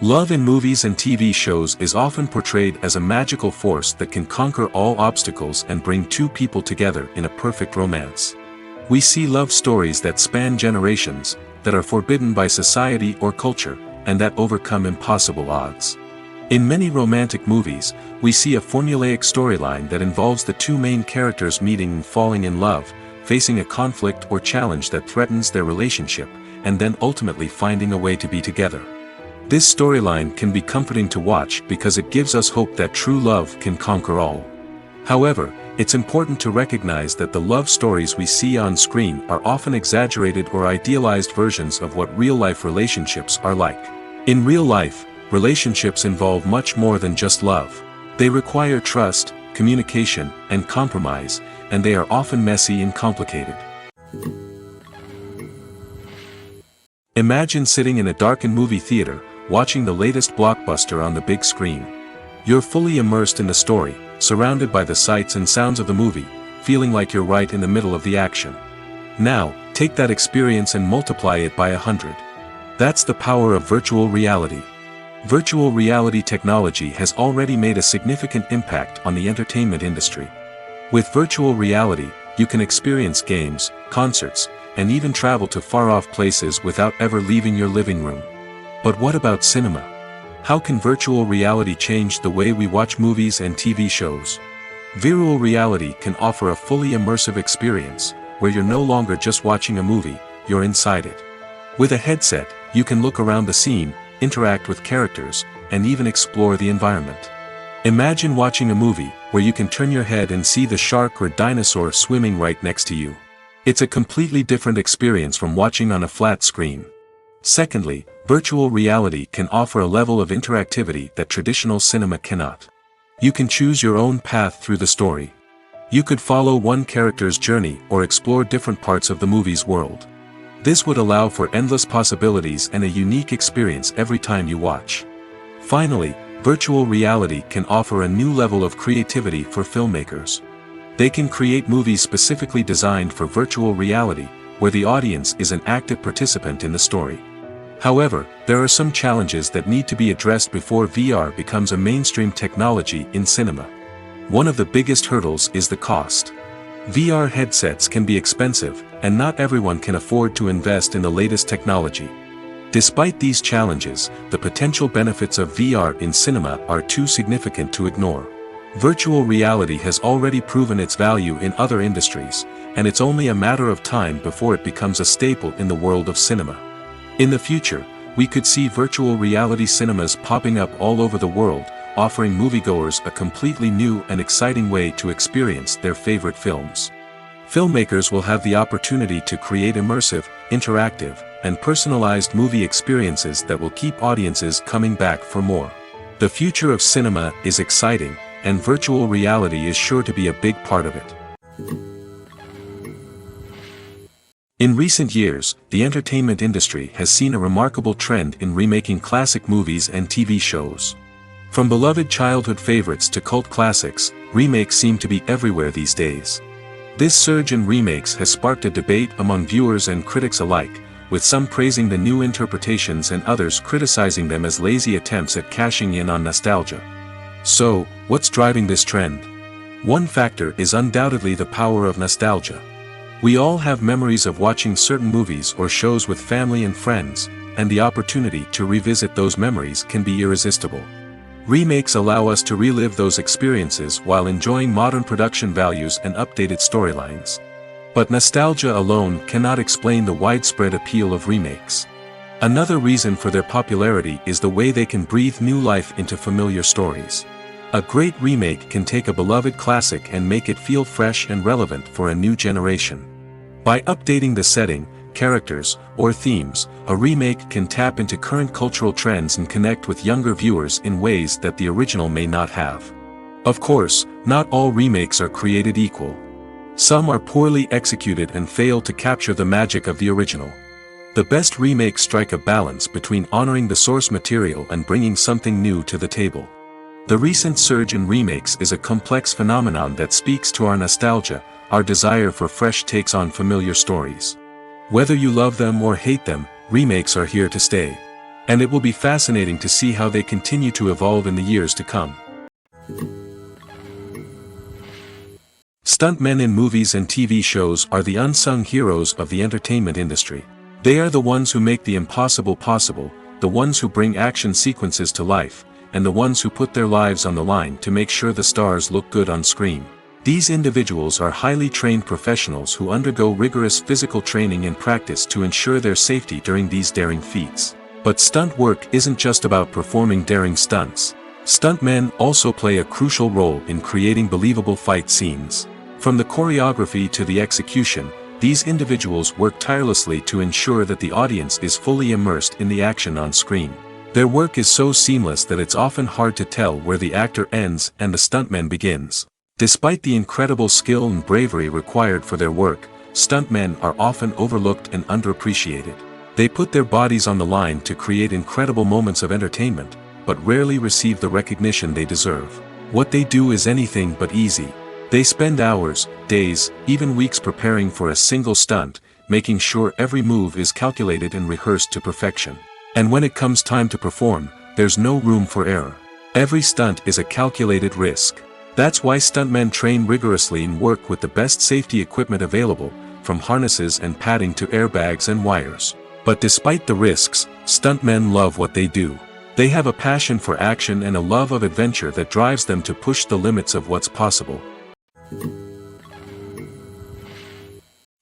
Love in movies and TV shows is often portrayed as a magical force that can conquer all obstacles and bring two people together in a perfect romance. We see love stories that span generations, that are forbidden by society or culture, and that overcome impossible odds. In many romantic movies, we see a formulaic storyline that involves the two main characters meeting and falling in love, facing a conflict or challenge that threatens their relationship, and then ultimately finding a way to be together. This storyline can be comforting to watch because it gives us hope that true love can conquer all. However, it's important to recognize that the love stories we see on screen are often exaggerated or idealized versions of what real-life relationships are like. In real life, relationships involve much more than just love. They require trust, communication, and compromise, and they are often messy and complicated. Imagine sitting in a darkened movie theater, watching the latest blockbuster on the big screen. You're fully immersed in the story, surrounded by the sights and sounds of the movie, feeling like you're right in the middle of the action. Now, take that experience and multiply it by 100. That's the power of virtual reality. Virtual reality technology has already made a significant impact on the entertainment industry. With virtual reality, you can experience games, concerts, and even travel to far-off places without ever leaving your living room. But what about cinema? How can virtual reality change the way we watch movies and TV shows? Virtual reality can offer a fully immersive experience, where you're no longer just watching a movie, you're inside it. With a headset, you can look around the scene, interact with characters, and even explore the environment. Imagine watching a movie where you can turn your head and see the shark or dinosaur swimming right next to you. It's a completely different experience from watching on a flat screen. Secondly, virtual reality can offer a level of interactivity that traditional cinema cannot. You can choose your own path through the story. You could follow one character's journey or explore different parts of the movie's world. This would allow for endless possibilities and a unique experience every time you watch. Finally, virtual reality can offer a new level of creativity for filmmakers. They can create movies specifically designed for virtual reality, where the audience is an active participant in the story. However, there are some challenges that need to be addressed before VR becomes a mainstream technology in cinema. One of the biggest hurdles is the cost. VR headsets can be expensive, and not everyone can afford to invest in the latest technology. Despite these challenges, the potential benefits of VR in cinema are too significant to ignore. Virtual reality has already proven its value in other industries, and it's only a matter of time before it becomes a staple in the world of cinema. In the future, we could see virtual reality cinemas popping up all over the world, offering moviegoers a completely new and exciting way to experience their favorite films. Filmmakers will have the opportunity to create immersive, interactive, and personalized movie experiences that will keep audiences coming back for more. The future of cinema is exciting, and virtual reality is sure to be a big part of it. In recent years, the entertainment industry has seen a remarkable trend in remaking classic movies and TV shows. From beloved childhood favorites to cult classics, remakes seem to be everywhere these days. This surge in remakes has sparked a debate among viewers and critics alike, with some praising the new interpretations and others criticizing them as lazy attempts at cashing in on nostalgia. So, what's driving this trend? One factor is undoubtedly the power of nostalgia. We all have memories of watching certain movies or shows with family and friends, and the opportunity to revisit those memories can be irresistible. Remakes allow us to relive those experiences while enjoying modern production values and updated storylines. But nostalgia alone cannot explain the widespread appeal of remakes. Another reason for their popularity is the way they can breathe new life into familiar stories. A great remake can take a beloved classic and make it feel fresh and relevant for a new generation. By updating the setting, characters, or themes, a remake can tap into current cultural trends and connect with younger viewers in ways that the original may not have. Of course, not all remakes are created equal. Some are poorly executed and fail to capture the magic of the original. The best remakes strike a balance between honoring the source material and bringing something new to the table. The recent surge in remakes is a complex phenomenon that speaks to our nostalgia, our desire for fresh takes on familiar stories. Whether you love them or hate them, remakes are here to stay. And it will be fascinating to see how they continue to evolve in the years to come. Stuntmen in movies and TV shows are the unsung heroes of the entertainment industry. They are the ones who make the impossible possible, the ones who bring action sequences to life, and the ones who put their lives on the line to make sure the stars look good on screen. These individuals are highly trained professionals who undergo rigorous physical training and practice to ensure their safety during these daring feats. But stunt work isn't just about performing daring stunts. Stuntmen also play a crucial role in creating believable fight scenes. From the choreography to the execution, these individuals work tirelessly to ensure that the audience is fully immersed in the action on screen. Their work is so seamless that it's often hard to tell where the actor ends and the stuntman begins. Despite the incredible skill and bravery required for their work, stuntmen are often overlooked and underappreciated. They put their bodies on the line to create incredible moments of entertainment, but rarely receive the recognition they deserve. What they do is anything but easy. They spend hours, days, even weeks preparing for a single stunt, making sure every move is calculated and rehearsed to perfection. And when it comes time to perform, there's no room for error. Every stunt is a calculated risk. That's why stuntmen train rigorously and work with the best safety equipment available, from harnesses and padding to airbags and wires. But despite the risks, stuntmen love what they do. They have a passion for action and a love of adventure that drives them to push the limits of what's possible.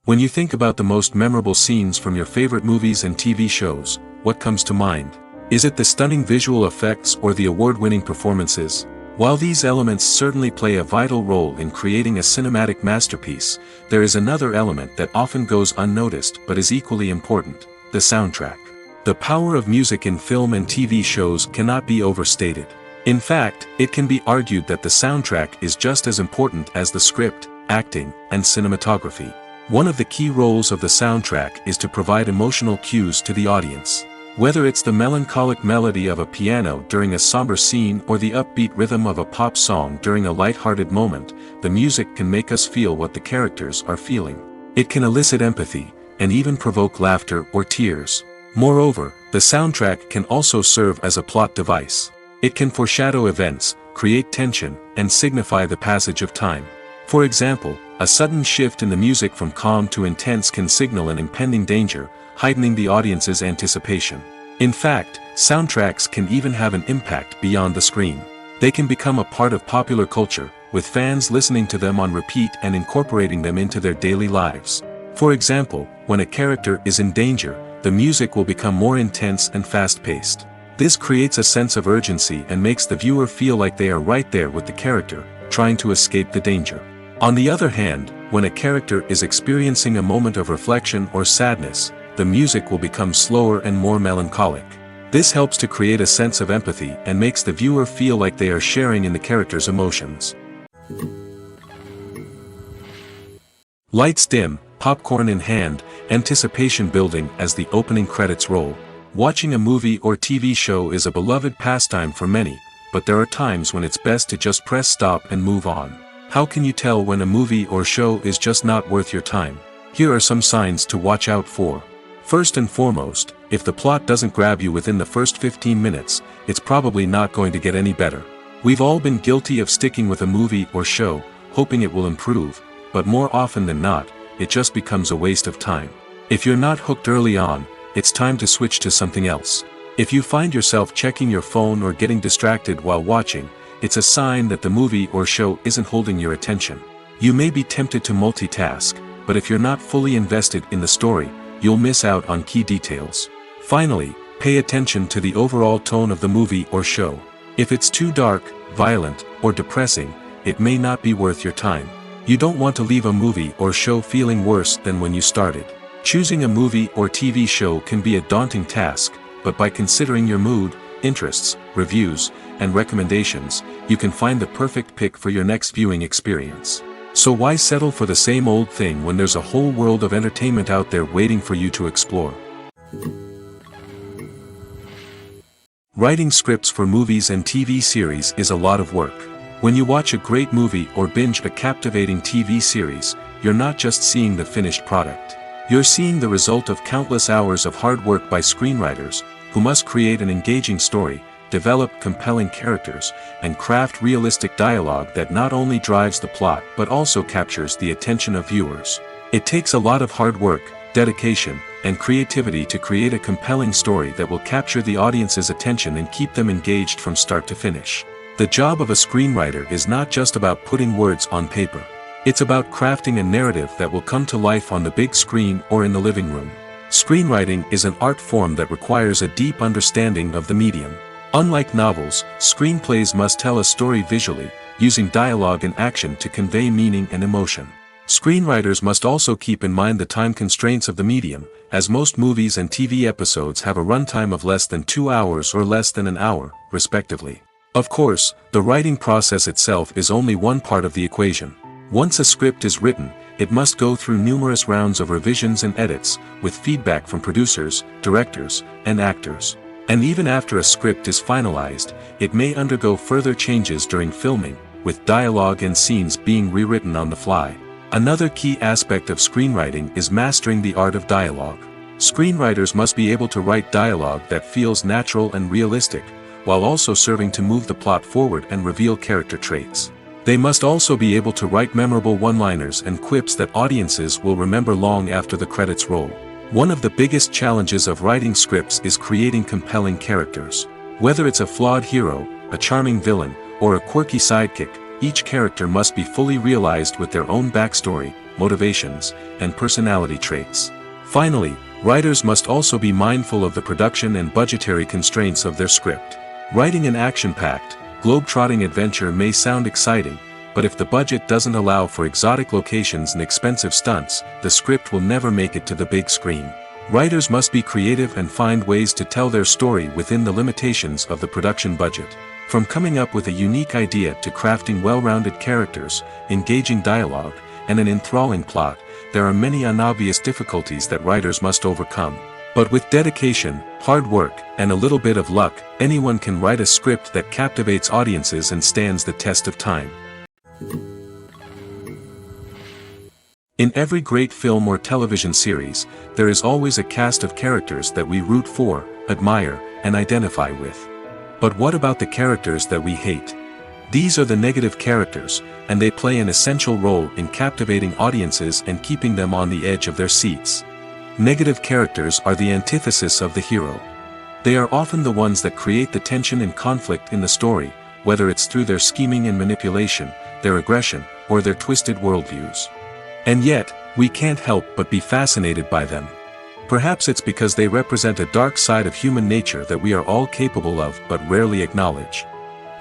When you think about the most memorable scenes from your favorite movies and TV shows, what comes to mind? Is it the stunning visual effects or the award-winning performances? While these elements certainly play a vital role in creating a cinematic masterpiece, there is another element that often goes unnoticed but is equally important: the soundtrack. The power of music in film and TV shows cannot be overstated. In fact, it can be argued that the soundtrack is just as important as the script, acting, and cinematography. One of the key roles of the soundtrack is to provide emotional cues to the audience. Whether it's the melancholic melody of a piano during a somber scene or the upbeat rhythm of a pop song during a lighthearted moment, the music can make us feel what the characters are feeling. It can elicit empathy, and even provoke laughter or tears. Moreover, the soundtrack can also serve as a plot device. It can foreshadow events, create tension, and signify the passage of time. For example, a sudden shift in the music from calm to intense can signal an impending danger, heightening the audience's anticipation. In fact, soundtracks can even have an impact beyond the screen. They can become a part of popular culture, with fans listening to them on repeat and incorporating them into their daily lives. For example, when a character is in danger, the music will become more intense and fast-paced. This creates a sense of urgency and makes the viewer feel like they are right there with the character, trying to escape the danger. On the other hand, when a character is experiencing a moment of reflection or sadness, the music will become slower and more melancholic. This helps to create a sense of empathy and makes the viewer feel like they are sharing in the character's emotions. Lights dim, popcorn in hand, anticipation building as the opening credits roll. Watching a movie or TV show is a beloved pastime for many, but there are times when it's best to just press stop and move on. How can you tell when a movie or show is just not worth your time? Here are some signs to watch out for. First and foremost, if the plot doesn't grab you within the first 15 minutes, it's probably not going to get any better. We've all been guilty of sticking with a movie or show, hoping it will improve, but more often than not, it just becomes a waste of time. If you're not hooked early on, it's time to switch to something else. If you find yourself checking your phone or getting distracted while watching, it's a sign that the movie or show isn't holding your attention. You may be tempted to multitask, but if you're not fully invested in the story, you'll miss out on key details. Finally, pay attention to the overall tone of the movie or show. If it's too dark, violent, or depressing, it may not be worth your time. You don't want to leave a movie or show feeling worse than when you started. Choosing a movie or TV show can be a daunting task, but by considering your mood, interests, reviews, and recommendations, you can find the perfect pick for your next viewing experience. So why settle for the same old thing when there's a whole world of entertainment out there waiting for you to explore? Writing scripts for movies and TV series is a lot of work. When you watch a great movie or binge a captivating TV series, you're not just seeing the finished product. You're seeing the result of countless hours of hard work by screenwriters, who must create an engaging story, develop compelling characters, and craft realistic dialogue that not only drives the plot but also captures the attention of viewers. It takes a lot of hard work, dedication, and creativity to create a compelling story that will capture the audience's attention and keep them engaged from start to finish. The job of a screenwriter is not just about putting words on paper. It's about crafting a narrative that will come to life on the big screen or in the living room. Screenwriting is an art form that requires a deep understanding of the medium. Unlike novels, screenplays must tell a story visually, using dialogue and action to convey meaning and emotion. Screenwriters must also keep in mind the time constraints of the medium, as most movies and TV episodes have a runtime of less than 2 hours or less than an hour, respectively. Of course, the writing process itself is only one part of the equation. Once a script is written, it must go through numerous rounds of revisions and edits, with feedback from producers, directors, and actors. And even after a script is finalized, it may undergo further changes during filming, with dialogue and scenes being rewritten on the fly. Another key aspect of screenwriting is mastering the art of dialogue. Screenwriters must be able to write dialogue that feels natural and realistic, while also serving to move the plot forward and reveal character traits. They must also be able to write memorable one-liners and quips that audiences will remember long after the credits roll. One of the biggest challenges of writing scripts is creating compelling characters. Whether it's a flawed hero, a charming villain, or a quirky sidekick, each character must be fully realized with their own backstory, motivations, and personality traits. Finally, writers must also be mindful of the production and budgetary constraints of their script. Writing an action-packed, globe-trotting adventure may sound exciting, but if the budget doesn't allow for exotic locations and expensive stunts, the script will never make it to the big screen. Writers must be creative and find ways to tell their story within the limitations of the production budget. From coming up with a unique idea to crafting well-rounded characters, engaging dialogue, and an enthralling plot, there are many unobvious difficulties that writers must overcome. But with dedication, hard work, and a little bit of luck, anyone can write a script that captivates audiences and stands the test of time. In every great film or television series, there is always a cast of characters that we root for, admire, and identify with. But what about the characters that we hate? These are the negative characters, and they play an essential role in captivating audiences and keeping them on the edge of their seats. Negative characters are the antithesis of the hero. They are often the ones that create the tension and conflict in the story, whether it's through their scheming and manipulation, their aggression, or their twisted worldviews. And yet, we can't help but be fascinated by them. Perhaps it's because they represent a dark side of human nature that we are all capable of but rarely acknowledge.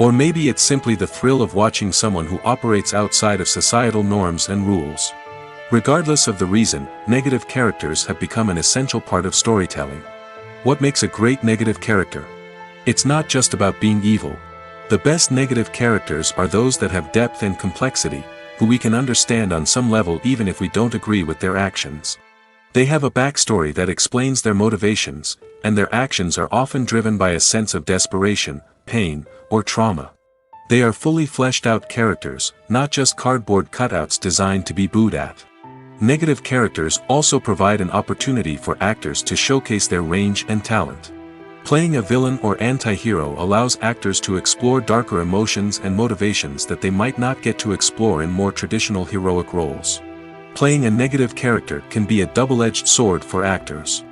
Or maybe it's simply the thrill of watching someone who operates outside of societal norms and rules. Regardless of the reason, negative characters have become an essential part of storytelling. What makes a great negative character? It's not just about being evil. The best negative characters are those that have depth and complexity, who we can understand on some level even if we don't agree with their actions. They have a backstory that explains their motivations, and their actions are often driven by a sense of desperation, pain, or trauma. They are fully fleshed out characters, not just cardboard cutouts designed to be booed at. Negative characters also provide an opportunity for actors to showcase their range and talent. Playing a villain or anti-hero allows actors to explore darker emotions and motivations that they might not get to explore in more traditional heroic roles. Playing a negative character can be a double-edged sword for actors.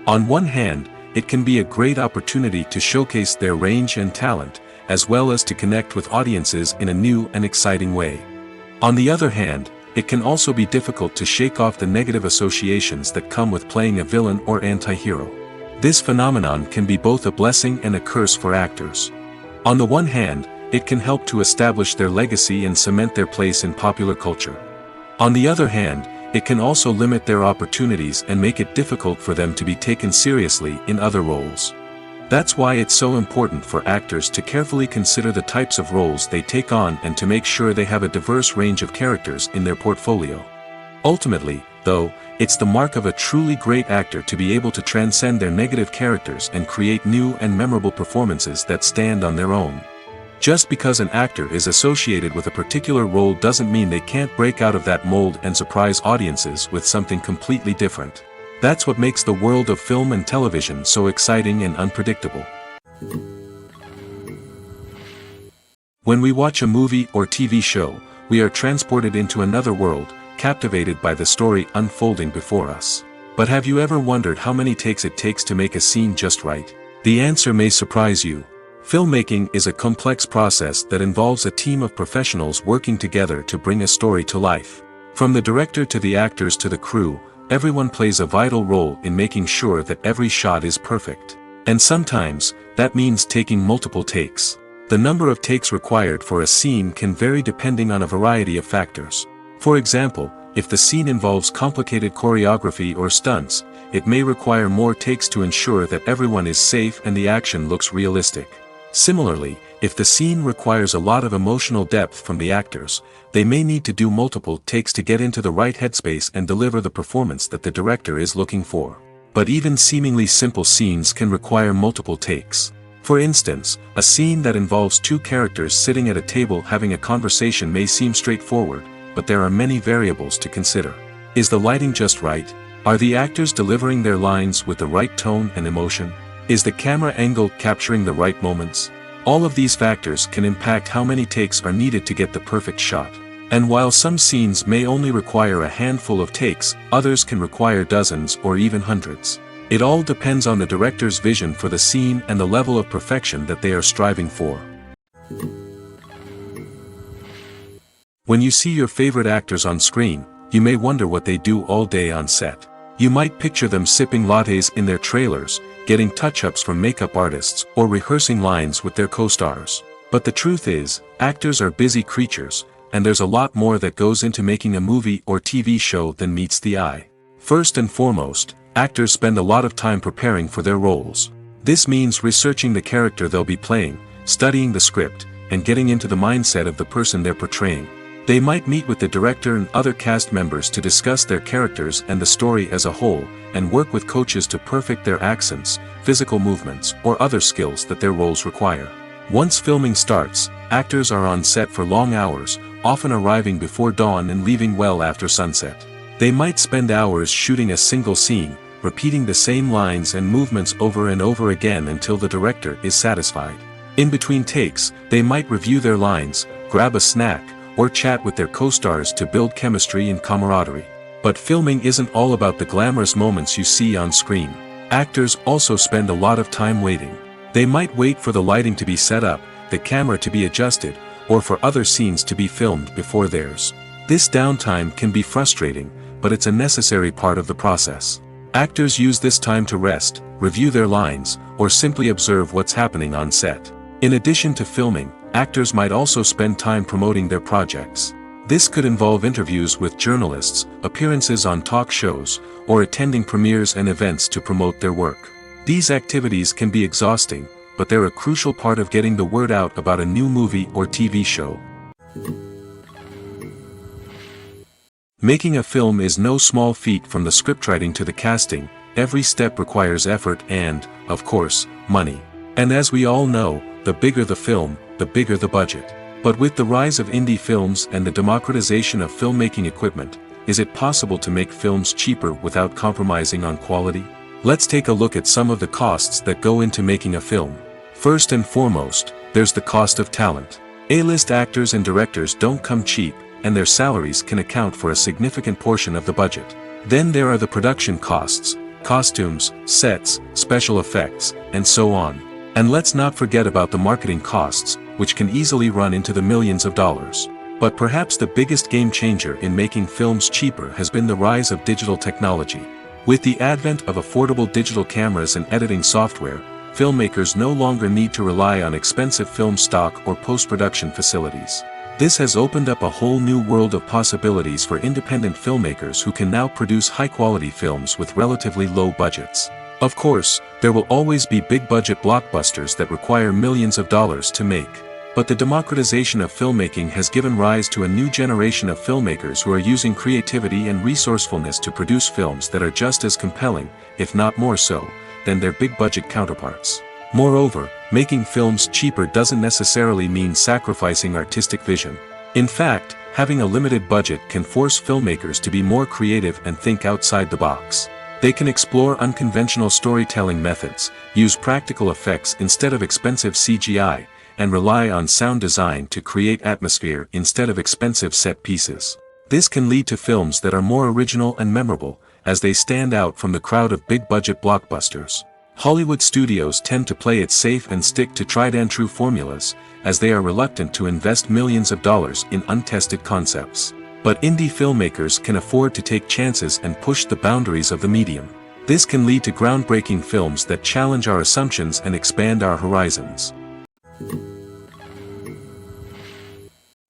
On one hand, it can be a great opportunity to showcase their range and talent, as well as to connect with audiences in a new and exciting way. On the other hand, it can also be difficult to shake off the negative associations that come with playing a villain or anti-hero. This phenomenon can be both a blessing and a curse for actors. On the one hand, it can help to establish their legacy and cement their place in popular culture. On the other hand, it can also limit their opportunities and make it difficult for them to be taken seriously in other roles. That's why it's so important for actors to carefully consider the types of roles they take on and to make sure they have a diverse range of characters in their portfolio. Ultimately, though, it's the mark of a truly great actor to be able to transcend their negative characters and create new and memorable performances that stand on their own. Just because an actor is associated with a particular role doesn't mean they can't break out of that mold and surprise audiences with something completely different. That's what makes the world of film and television so exciting and unpredictable. When we watch a movie or TV show, we are transported into another world, captivated by the story unfolding before us. But have you ever wondered how many takes it takes to make a scene just right? The answer may surprise you. Filmmaking is a complex process that involves a team of professionals working together to bring a story to life. From the director to the actors to the crew, everyone plays a vital role in making sure that every shot is perfect. And sometimes, that means taking multiple takes. The number of takes required for a scene can vary depending on a variety of factors. For example, if the scene involves complicated choreography or stunts, it may require more takes to ensure that everyone is safe and the action looks realistic. Similarly, if the scene requires a lot of emotional depth from the actors, they may need to do multiple takes to get into the right headspace and deliver the performance that the director is looking for. But even seemingly simple scenes can require multiple takes. For instance, a scene that involves two characters sitting at a table having a conversation may seem straightforward, but there are many variables to consider. Is the lighting just right? Are the actors delivering their lines with the right tone and emotion? Is the camera angle capturing the right moments? All of these factors can impact how many takes are needed to get the perfect shot. And while some scenes may only require a handful of takes, others can require dozens or even hundreds. It all depends on the director's vision for the scene and the level of perfection that they are striving for. When you see your favorite actors on screen, you may wonder what they do all day on set. You might picture them sipping lattes in their trailers, getting touch-ups from makeup artists, or rehearsing lines with their co-stars. But the truth is, actors are busy creatures, and there's a lot more that goes into making a movie or TV show than meets the eye. First and foremost, actors spend a lot of time preparing for their roles. This means researching the character they'll be playing, studying the script, and getting into the mindset of the person they're portraying. They might meet with the director and other cast members to discuss their characters and the story as a whole, and work with coaches to perfect their accents, physical movements, or other skills that their roles require. Once filming starts, actors are on set for long hours, often arriving before dawn and leaving well after sunset. They might spend hours shooting a single scene, repeating the same lines and movements over and over again until the director is satisfied. In between takes, they might review their lines, grab a snack, or chat with their co-stars to build chemistry and camaraderie. But filming isn't all about the glamorous moments you see on screen. Actors also spend a lot of time waiting. They might wait for the lighting to be set up, the camera to be adjusted, or for other scenes to be filmed before theirs. This downtime can be frustrating, but it's a necessary part of the process. Actors use this time to rest, review their lines, or simply observe what's happening on set. In addition to filming, actors might also spend time promoting their projects. This could involve interviews with journalists, appearances on talk shows, or attending premieres and events to promote their work. These activities can be exhausting, but they're a crucial part of getting the word out about a new movie or TV show. Making a film is no small feat. From the scriptwriting to the casting, every step requires effort and, of course, money. And as we all know, the bigger the film, the bigger the budget. But with the rise of indie films and the democratization of filmmaking equipment, is it possible to make films cheaper without compromising on quality? Let's take a look at some of the costs that go into making a film. First and foremost, there's the cost of talent. A-list actors and directors don't come cheap, and their salaries can account for a significant portion of the budget. Then there are the production costs, costumes, sets, special effects, and so on. And let's not forget about the marketing costs, which can easily run into the millions of dollars. But perhaps the biggest game changer in making films cheaper has been the rise of digital technology. With the advent of affordable digital cameras and editing software, filmmakers no longer need to rely on expensive film stock or post-production facilities. This has opened up a whole new world of possibilities for independent filmmakers who can now produce high-quality films with relatively low budgets. Of course, there will always be big-budget blockbusters that require millions of dollars to make. But the democratization of filmmaking has given rise to a new generation of filmmakers who are using creativity and resourcefulness to produce films that are just as compelling, if not more so, than their big-budget counterparts. Moreover, making films cheaper doesn't necessarily mean sacrificing artistic vision. In fact, having a limited budget can force filmmakers to be more creative and think outside the box. They can explore unconventional storytelling methods, use practical effects instead of expensive CGI, and rely on sound design to create atmosphere instead of expensive set pieces. This can lead to films that are more original and memorable, as they stand out from the crowd of big-budget blockbusters. Hollywood studios tend to play it safe and stick to tried-and-true formulas, as they are reluctant to invest millions of dollars in untested concepts. But indie filmmakers can afford to take chances and push the boundaries of the medium. This can lead to groundbreaking films that challenge our assumptions and expand our horizons.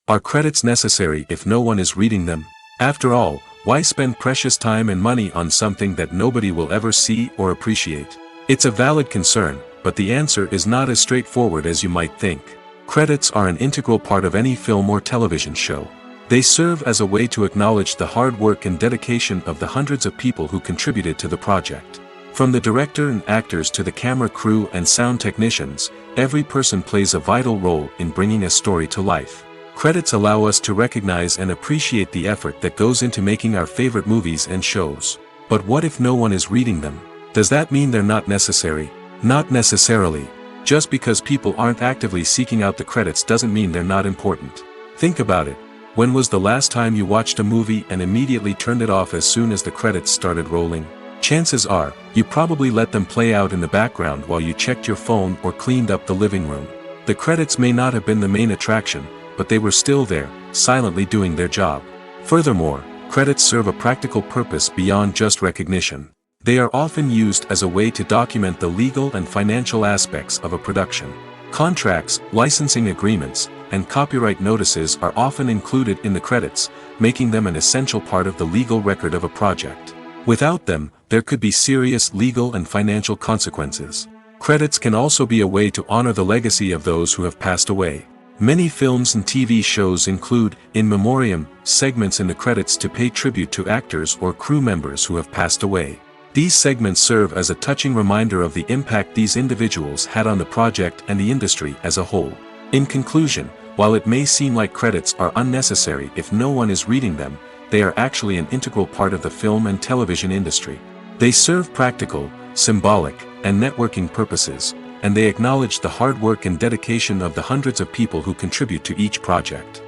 Are credits necessary if no one is reading them? After all, why spend precious time and money on something that nobody will ever see or appreciate? It's a valid concern, but the answer is not as straightforward as you might think. Credits are an integral part of any film or television show. They serve as a way to acknowledge the hard work and dedication of the hundreds of people who contributed to the project. From the director and actors to the camera crew and sound technicians, every person plays a vital role in bringing a story to life. Credits allow us to recognize and appreciate the effort that goes into making our favorite movies and shows. But what if no one is reading them? Does that mean they're not necessary? Not necessarily. Just because people aren't actively seeking out the credits doesn't mean they're not important. Think about it. When was the last time you watched a movie and immediately turned it off as soon as the credits started rolling? Chances are, you probably let them play out in the background while you checked your phone or cleaned up the living room. The credits may not have been the main attraction, but they were still there, silently doing their job. Furthermore, credits serve a practical purpose beyond just recognition. They are often used as a way to document the legal and financial aspects of a production. Contracts, licensing agreements, and copyright notices are often included in the credits, making them an essential part of the legal record of a project. Without them, there could be serious legal and financial consequences. Credits can also be a way to honor the legacy of those who have passed away. Many films and TV shows include, in memoriam, segments in the credits to pay tribute to actors or crew members who have passed away. These segments serve as a touching reminder of the impact these individuals had on the project and the industry as a whole. In conclusion, while it may seem like credits are unnecessary if no one is reading them, they are actually an integral part of the film and television industry. They serve practical, symbolic, and networking purposes, and they acknowledge the hard work and dedication of the hundreds of people who contribute to each project.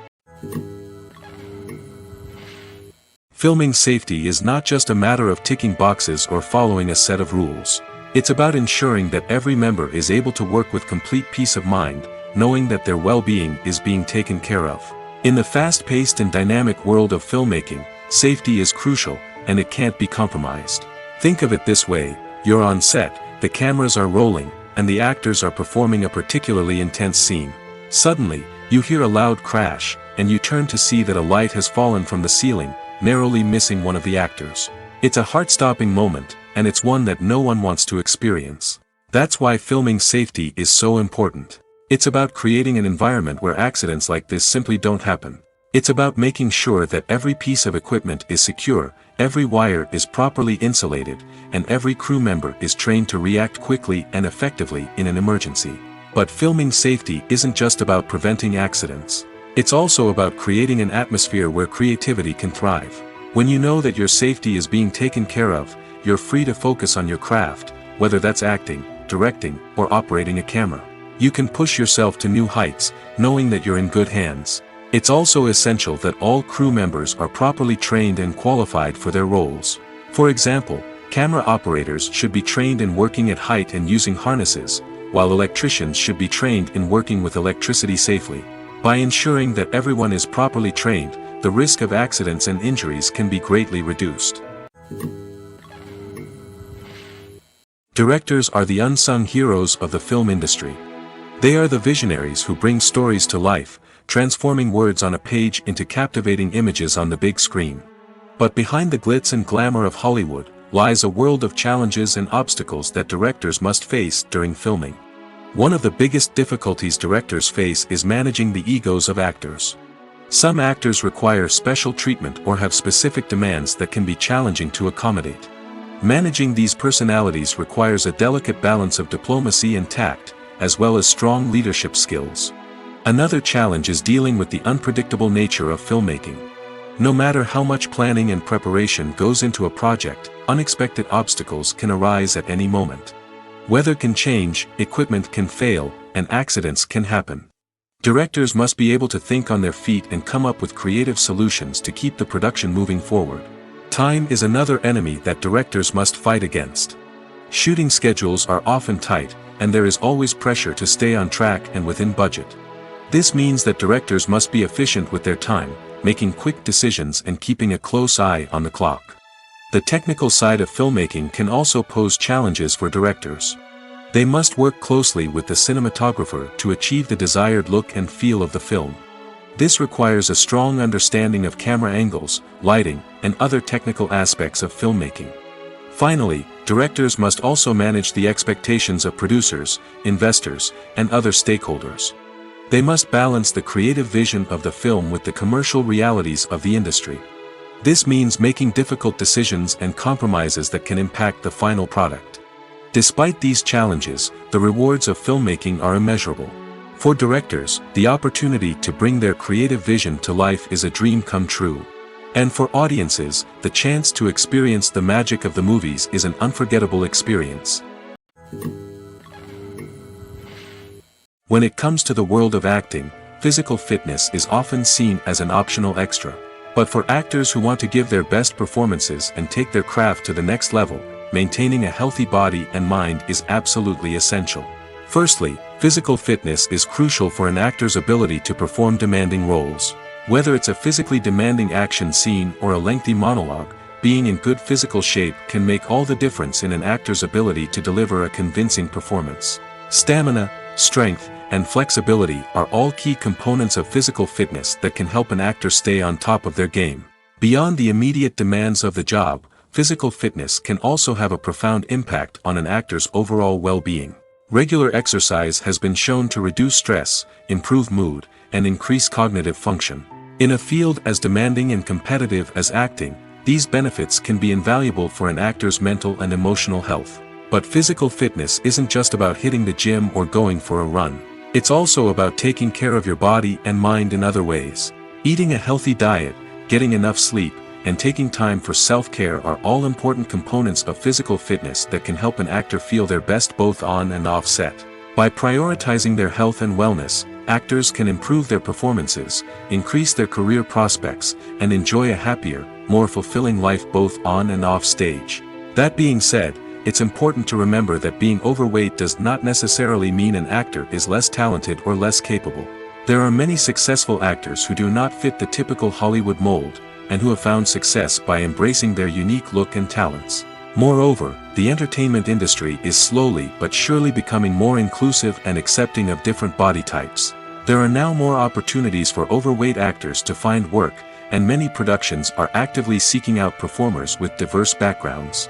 Filming safety is not just a matter of ticking boxes or following a set of rules. It's about ensuring that every member is able to work with complete peace of mind, knowing that their well-being is being taken care of. In the fast-paced and dynamic world of filmmaking, safety is crucial, and it can't be compromised. Think of it this way: you're on set, the cameras are rolling, and the actors are performing a particularly intense scene. Suddenly, you hear a loud crash, and you turn to see that a light has fallen from the ceiling, narrowly missing one of the actors. It's a heart-stopping moment, and it's one that no one wants to experience. That's why filming safety is so important. It's about creating an environment where accidents like this simply don't happen. It's about making sure that every piece of equipment is secure, every wire is properly insulated, and every crew member is trained to react quickly and effectively in an emergency. But filming safety isn't just about preventing accidents. It's also about creating an atmosphere where creativity can thrive. When you know that your safety is being taken care of, you're free to focus on your craft, whether that's acting, directing, or operating a camera. You can push yourself to new heights, knowing that you're in good hands. It's also essential that all crew members are properly trained and qualified for their roles. For example, camera operators should be trained in working at height and using harnesses, while electricians should be trained in working with electricity safely. By ensuring that everyone is properly trained, the risk of accidents and injuries can be greatly reduced. Directors are the unsung heroes of the film industry. They are the visionaries who bring stories to life, transforming words on a page into captivating images on the big screen. But behind the glitz and glamour of Hollywood lies a world of challenges and obstacles that directors must face during filming. One of the biggest difficulties directors face is managing the egos of actors. Some actors require special treatment or have specific demands that can be challenging to accommodate. Managing these personalities requires a delicate balance of diplomacy and tact, as well as strong leadership skills. Another challenge is dealing with the unpredictable nature of filmmaking. No matter how much planning and preparation goes into a project, unexpected obstacles can arise at any moment. Weather can change, equipment can fail, and accidents can happen. Directors must be able to think on their feet and come up with creative solutions to keep the production moving forward. Time is another enemy that directors must fight against. Shooting schedules are often tight, and there is always pressure to stay on track and within budget. This means that directors must be efficient with their time, making quick decisions and keeping a close eye on the clock. The technical side of filmmaking can also pose challenges for directors. They must work closely with the cinematographer to achieve the desired look and feel of the film. This requires a strong understanding of camera angles, lighting, and other technical aspects of filmmaking. Finally, directors must also manage the expectations of producers, investors, and other stakeholders. They must balance the creative vision of the film with the commercial realities of the industry. This means making difficult decisions and compromises that can impact the final product. Despite these challenges, the rewards of filmmaking are immeasurable. For directors, the opportunity to bring their creative vision to life is a dream come true. And for audiences, the chance to experience the magic of the movies is an unforgettable experience. When it comes to the world of acting, physical fitness is often seen as an optional extra. But for actors who want to give their best performances and take their craft to the next level, maintaining a healthy body and mind is absolutely essential. Firstly, physical fitness is crucial for an actor's ability to perform demanding roles. Whether it's a physically demanding action scene or a lengthy monologue, being in good physical shape can make all the difference in an actor's ability to deliver a convincing performance. Stamina, strength, and flexibility are all key components of physical fitness that can help an actor stay on top of their game. Beyond the immediate demands of the job, physical fitness can also have a profound impact on an actor's overall well-being. Regular exercise has been shown to reduce stress, improve mood, and increase cognitive function. In a field as demanding and competitive as acting, these benefits can be invaluable for an actor's mental and emotional health. But physical fitness isn't just about hitting the gym or going for a run. It's also about taking care of your body and mind in other ways. Eating a healthy diet, getting enough sleep, and taking time for self-care are all important components of physical fitness that can help an actor feel their best both on and off set. By prioritizing their health and wellness, actors can improve their performances, increase their career prospects, and enjoy a happier, more fulfilling life both on and off stage. That being said, it's important to remember that being overweight does not necessarily mean an actor is less talented or less capable. There are many successful actors who do not fit the typical Hollywood mold, and who have found success by embracing their unique look and talents. Moreover, the entertainment industry is slowly but surely becoming more inclusive and accepting of different body types. There are now more opportunities for overweight actors to find work, and many productions are actively seeking out performers with diverse backgrounds.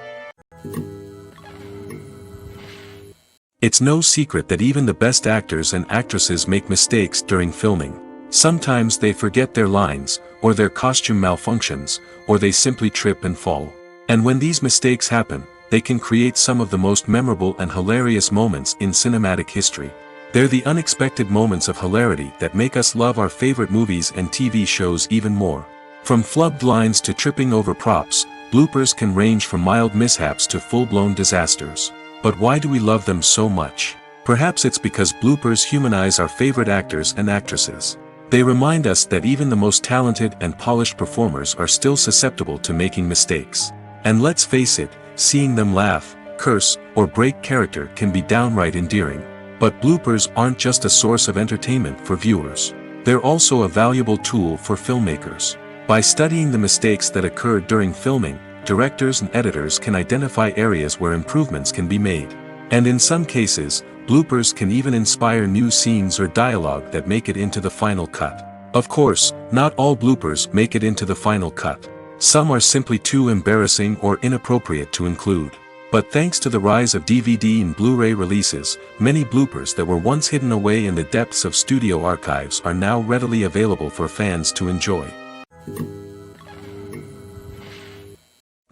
It's no secret that even the best actors and actresses make mistakes during filming. Sometimes they forget their lines, or their costume malfunctions, or they simply trip and fall. And when these mistakes happen, they can create some of the most memorable and hilarious moments in cinematic history. They're the unexpected moments of hilarity that make us love our favorite movies and TV shows even more. From flubbed lines to tripping over props, bloopers can range from mild mishaps to full-blown disasters. But why do we love them so much? Perhaps it's because bloopers humanize our favorite actors and actresses. They remind us that even the most talented and polished performers are still susceptible to making mistakes. And let's face it, seeing them laugh, curse, or break character can be downright endearing. But bloopers aren't just a source of entertainment for viewers. They're also a valuable tool for filmmakers. By studying the mistakes that occurred during filming, directors and editors can identify areas where improvements can be made. And in some cases, bloopers can even inspire new scenes or dialogue that make it into the final cut. Of course, not all bloopers make it into the final cut. Some are simply too embarrassing or inappropriate to include. But thanks to the rise of DVD and Blu-ray releases, many bloopers that were once hidden away in the depths of studio archives are now readily available for fans to enjoy.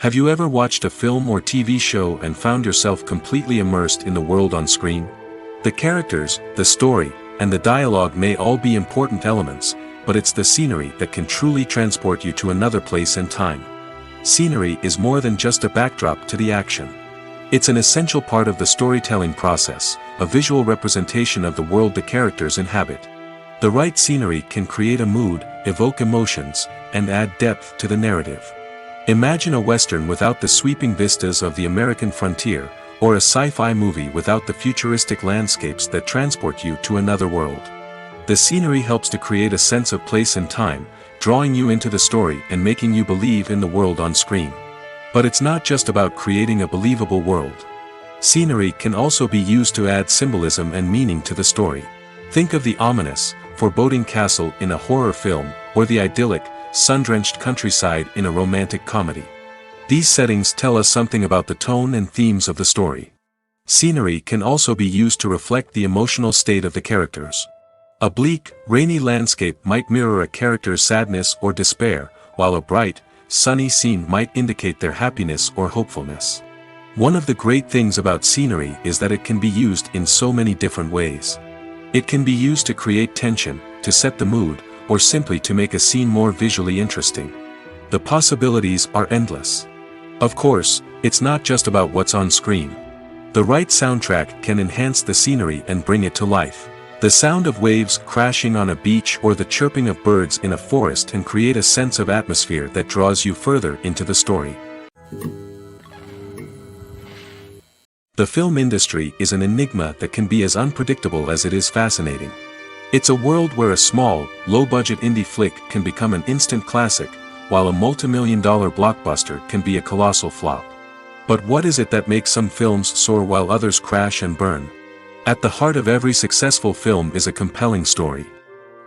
Have you ever watched a film or TV show and found yourself completely immersed in the world on screen? The characters, the story, and the dialogue may all be important elements, but it's the scenery that can truly transport you to another place and time. Scenery is more than just a backdrop to the action. It's an essential part of the storytelling process, a visual representation of the world the characters inhabit. The right scenery can create a mood, evoke emotions, and add depth to the narrative. Imagine a Western without the sweeping vistas of the American frontier, or a sci-fi movie without the futuristic landscapes that transport you to another world. The scenery helps to create a sense of place and time, drawing you into the story and making you believe in the world on screen. But it's not just about creating a believable world. Scenery can also be used to add symbolism and meaning to the story. Think of the ominous, foreboding castle in a horror film, or the idyllic, sun-drenched countryside in a romantic comedy. These settings tell us something about the tone and themes of the story. Scenery can also be used to reflect the emotional state of the characters. A bleak, rainy landscape might mirror a character's sadness or despair, while a bright, sunny scene might indicate their happiness or hopefulness. One of the great things about scenery is that it can be used in so many different ways. It can be used to create tension, to set the mood, or simply to make a scene more visually interesting. The possibilities are endless. Of course, it's not just about what's on screen. The right soundtrack can enhance the scenery and bring it to life. The sound of waves crashing on a beach or the chirping of birds in a forest can create a sense of atmosphere that draws you further into the story. The film industry is an enigma that can be as unpredictable as it is fascinating. It's a world where a small, low-budget indie flick can become an instant classic, while a multi-million-dollar blockbuster can be a colossal flop. But what is it that makes some films soar while others crash and burn? At the heart of every successful film is a compelling story.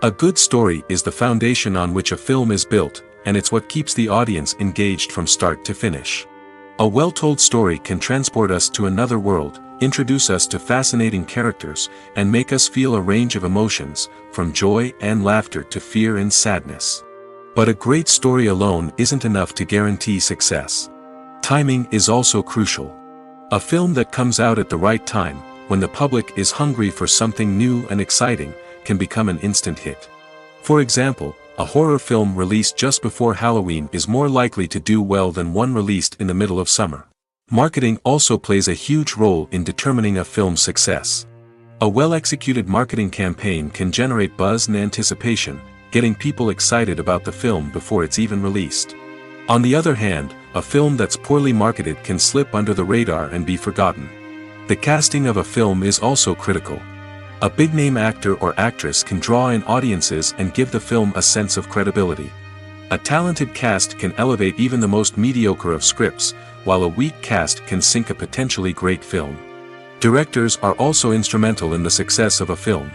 A good story is the foundation on which a film is built, and it's what keeps the audience engaged from start to finish. A well-told story can transport us to another world, introduce us to fascinating characters, and make us feel a range of emotions, from joy and laughter to fear and sadness. But a great story alone isn't enough to guarantee success. Timing is also crucial. A film that comes out at the right time, when the public is hungry for something new and exciting, can become an instant hit. For example, A horror film released just before Halloween is more likely to do well than one released in the middle of summer. Marketing also plays a huge role in determining a film's success. A well-executed marketing campaign can generate buzz and anticipation, getting people excited about the film before it's even released. On the other hand, a film that's poorly marketed can slip under the radar and be forgotten. The casting of a film is also critical. A big-name actor or actress can draw in audiences and give the film a sense of credibility. A talented cast can elevate even the most mediocre of scripts, while a weak cast can sink a potentially great film. Directors are also instrumental in the success of a film.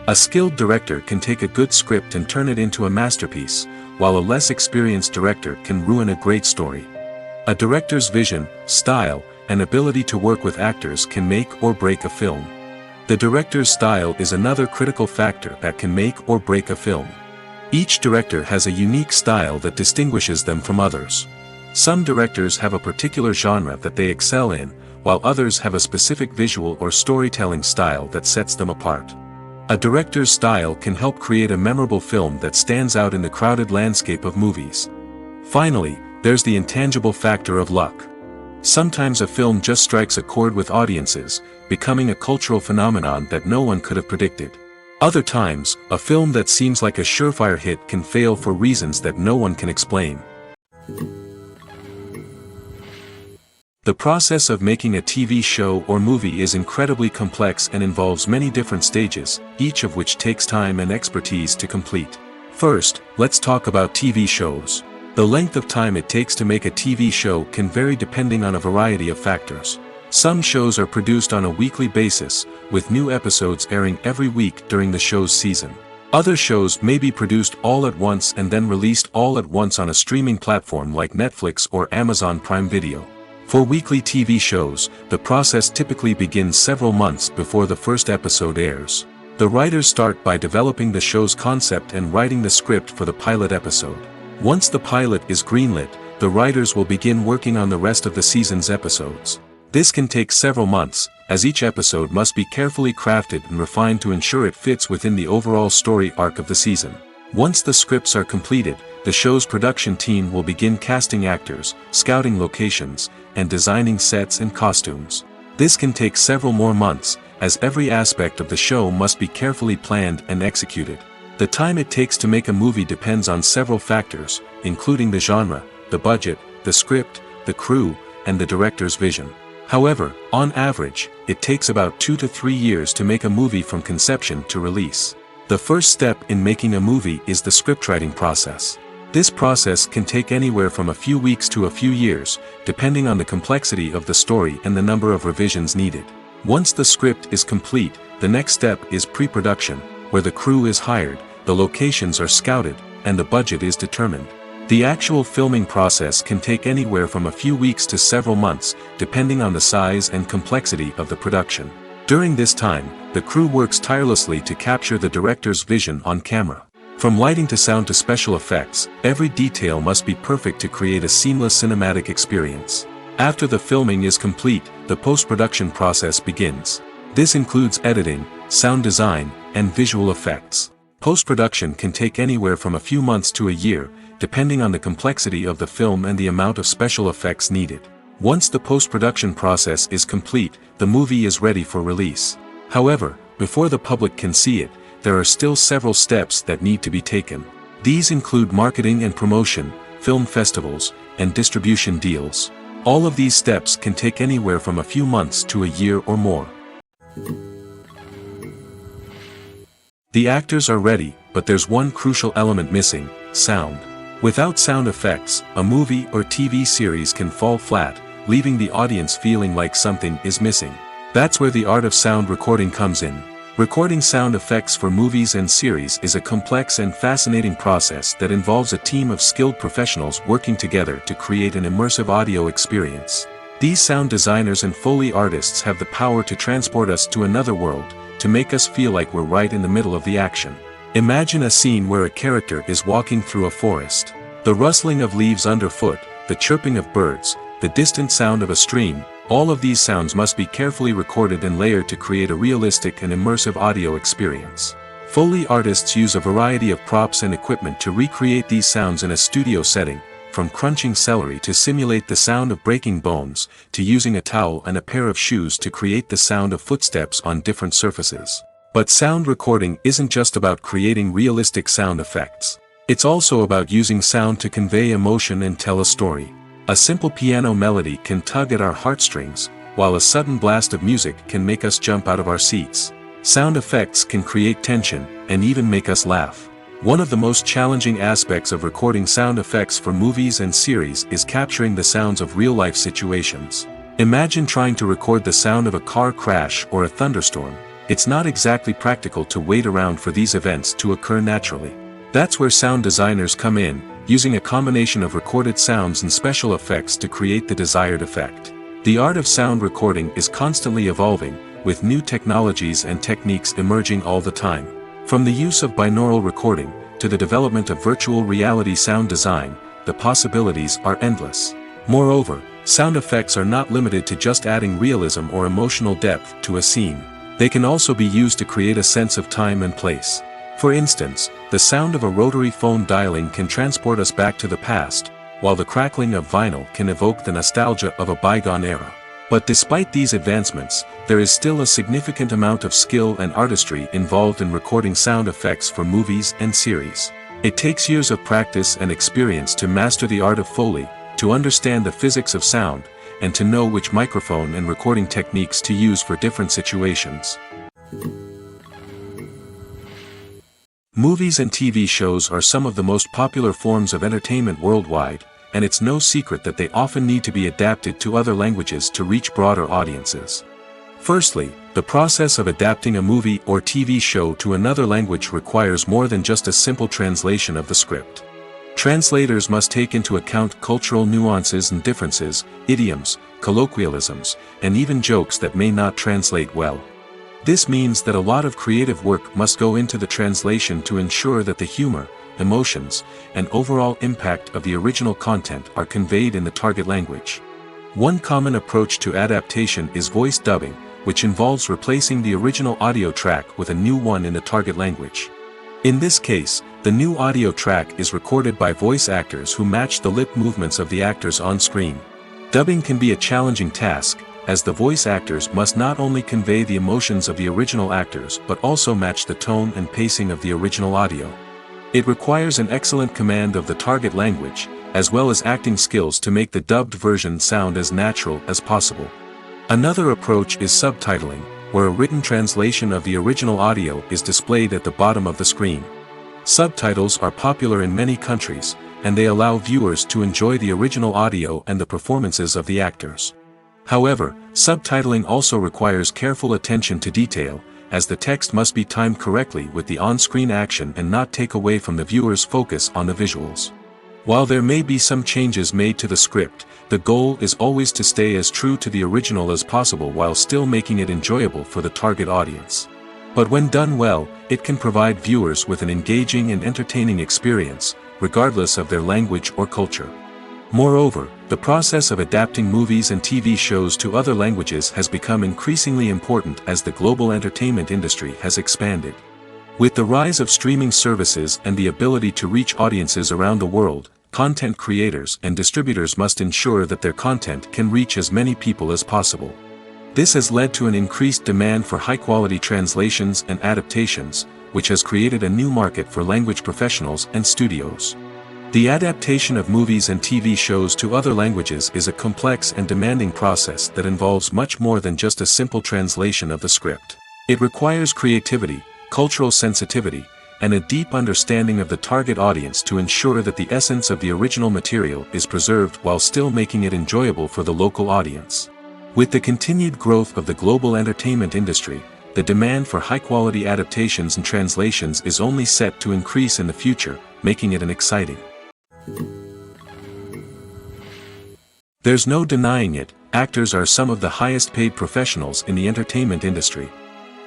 A skilled director can take a good script and turn it into a masterpiece, while a less experienced director can ruin a great story. A director's vision, style, and ability to work with actors can make or break a film. The director's style is another critical factor that can make or break a film. Each director has a unique style that distinguishes them from others. Some directors have a particular genre that they excel in, while others have a specific visual or storytelling style that sets them apart. A director's style can help create a memorable film that stands out in the crowded landscape of movies. Finally, there's the intangible factor of luck. Sometimes a film just strikes a chord with audiences, becoming a cultural phenomenon that no one could have predicted. Other times, a film that seems like a surefire hit can fail for reasons that no one can explain. The process of making a TV show or movie is incredibly complex and involves many different stages, each of which takes time and expertise to complete. First, let's talk about TV shows. The length of time it takes to make a TV show can vary depending on a variety of factors. Some shows are produced on a weekly basis, with new episodes airing every week during the show's season. Other shows may be produced all at once and then released all at once on a streaming platform like Netflix or Amazon Prime Video. For weekly TV shows, the process typically begins several months before the first episode airs. The writers start by developing the show's concept and writing the script for the pilot episode. Once the pilot is greenlit, the writers will begin working on the rest of the season's episodes. This can take several months, as each episode must be carefully crafted and refined to ensure it fits within the overall story arc of the season. Once the scripts are completed, the show's production team will begin casting actors, scouting locations, and designing sets and costumes. This can take several more months, as every aspect of the show must be carefully planned and executed. The time it takes to make a movie depends on several factors, including the genre, the budget, the script, the crew, and the director's vision. However, on average, it takes about 2 to 3 years to make a movie from conception to release. The first step in making a movie is the scriptwriting process. This process can take anywhere from a few weeks to a few years, depending on the complexity of the story and the number of revisions needed. Once the script is complete, the next step is pre-production, where the crew is hired, the locations are scouted, and the budget is determined. The actual filming process can take anywhere from a few weeks to several months, depending on the size and complexity of the production. During this time, the crew works tirelessly to capture the director's vision on camera. From lighting to sound to special effects, every detail must be perfect to create a seamless cinematic experience. After the filming is complete, the post-production process begins. This includes editing, sound design, and visual effects. Post-production can take anywhere from a few months to a year, depending on the complexity of the film and the amount of special effects needed. Once the post-production process is complete, the movie is ready for release. However, before the public can see it, there are still several steps that need to be taken. These include marketing and promotion, film festivals, and distribution deals. All of these steps can take anywhere from a few months to a year or more. The actors are ready, but there's one crucial element missing: sound. Without sound effects, a movie or TV series can fall flat, leaving the audience feeling like something is missing. That's where the art of sound recording comes in. Recording sound effects for movies and series is a complex and fascinating process that involves a team of skilled professionals working together to create an immersive audio experience. These sound designers and Foley artists have the power to transport us to another world, to make us feel like we're right in the middle of the action. Imagine a scene where a character is walking through a forest. The rustling of leaves underfoot, the chirping of birds, the distant sound of a stream, all of these sounds must be carefully recorded and layered to create a realistic and immersive audio experience. Foley artists use a variety of props and equipment to recreate these sounds in a studio setting, from crunching celery to simulate the sound of breaking bones, to using a towel and a pair of shoes to create the sound of footsteps on different surfaces. But sound recording isn't just about creating realistic sound effects. It's also about using sound to convey emotion and tell a story. A simple piano melody can tug at our heartstrings, while a sudden blast of music can make us jump out of our seats. Sound effects can create tension, and even make us laugh. One of the most challenging aspects of recording sound effects for movies and series is capturing the sounds of real-life situations. Imagine trying to record the sound of a car crash or a thunderstorm. It's not exactly practical to wait around for these events to occur naturally. That's where sound designers come in, using a combination of recorded sounds and special effects to create the desired effect. The art of sound recording is constantly evolving, with new technologies and techniques emerging all the time. From the use of binaural recording, to the development of virtual reality sound design, the possibilities are endless. Moreover, sound effects are not limited to just adding realism or emotional depth to a scene. They can also be used to create a sense of time and place. For instance, the sound of a rotary phone dialing can transport us back to the past, while the crackling of vinyl can evoke the nostalgia of a bygone era. But despite these advancements, there is still a significant amount of skill and artistry involved in recording sound effects for movies and series. It takes years of practice and experience to master the art of Foley, to understand the physics of sound, and to know which microphone and recording techniques to use for different situations. Movies and TV shows are some of the most popular forms of entertainment worldwide, and it's no secret that they often need to be adapted to other languages to reach broader audiences. Firstly, the process of adapting a movie or TV show to another language requires more than just a simple translation of the script. Translators must take into account cultural nuances and differences, idioms, colloquialisms, and even jokes that may not translate well. This means that a lot of creative work must go into the translation to ensure that the humor, emotions, and overall impact of the original content are conveyed in the target language. One common approach to adaptation is voice dubbing, which involves replacing the original audio track with a new one in the target language. In this case, the new audio track is recorded by voice actors who match the lip movements of the actors on screen. Dubbing can be a challenging task, as the voice actors must not only convey the emotions of the original actors but also match the tone and pacing of the original audio. It requires an excellent command of the target language, as well as acting skills to make the dubbed version sound as natural as possible. Another approach is subtitling, where a written translation of the original audio is displayed at the bottom of the screen. Subtitles are popular in many countries, and they allow viewers to enjoy the original audio and the performances of the actors. However, subtitling also requires careful attention to detail, as the text must be timed correctly with the on-screen action and not take away from the viewer's focus on the visuals. While there may be some changes made to the script, the goal is always to stay as true to the original as possible while still making it enjoyable for the target audience. But when done well, it can provide viewers with an engaging and entertaining experience, regardless of their language or culture. Moreover, the process of adapting movies and TV shows to other languages has become increasingly important as the global entertainment industry has expanded. With the rise of streaming services and the ability to reach audiences around the world, content creators and distributors must ensure that their content can reach as many people as possible. This has led to an increased demand for high-quality translations and adaptations, which has created a new market for language professionals and studios. The adaptation of movies and TV shows to other languages is a complex and demanding process that involves much more than just a simple translation of the script. It requires creativity, cultural sensitivity, and a deep understanding of the target audience to ensure that the essence of the original material is preserved while still making it enjoyable for the local audience. With the continued growth of the global entertainment industry, the demand for high-quality adaptations and translations is only set to increase in the future, making it an exciting. There's no denying it, actors are some of the highest-paid professionals in the entertainment industry.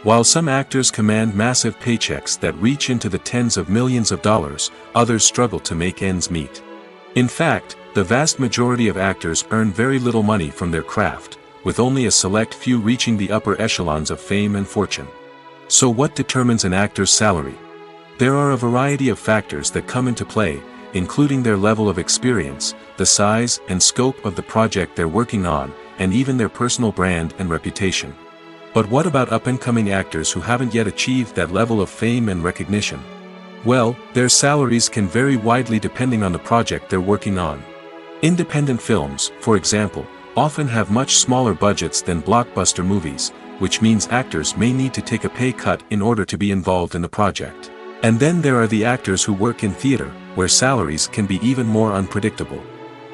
While some actors command massive paychecks that reach into the tens of millions of dollars, others struggle to make ends meet. In fact, the vast majority of actors earn very little money from their craft, with only a select few reaching the upper echelons of fame and fortune. So what determines an actor's salary? There are a variety of factors that come into play, including their level of experience, the size and scope of the project they're working on, and even their personal brand and reputation. But what about up-and-coming actors who haven't yet achieved that level of fame and recognition? Well, their salaries can vary widely depending on the project they're working on. Independent films, for example, often have much smaller budgets than blockbuster movies, which means actors may need to take a pay cut in order to be involved in the project. And then there are the actors who work in theater, where salaries can be even more unpredictable.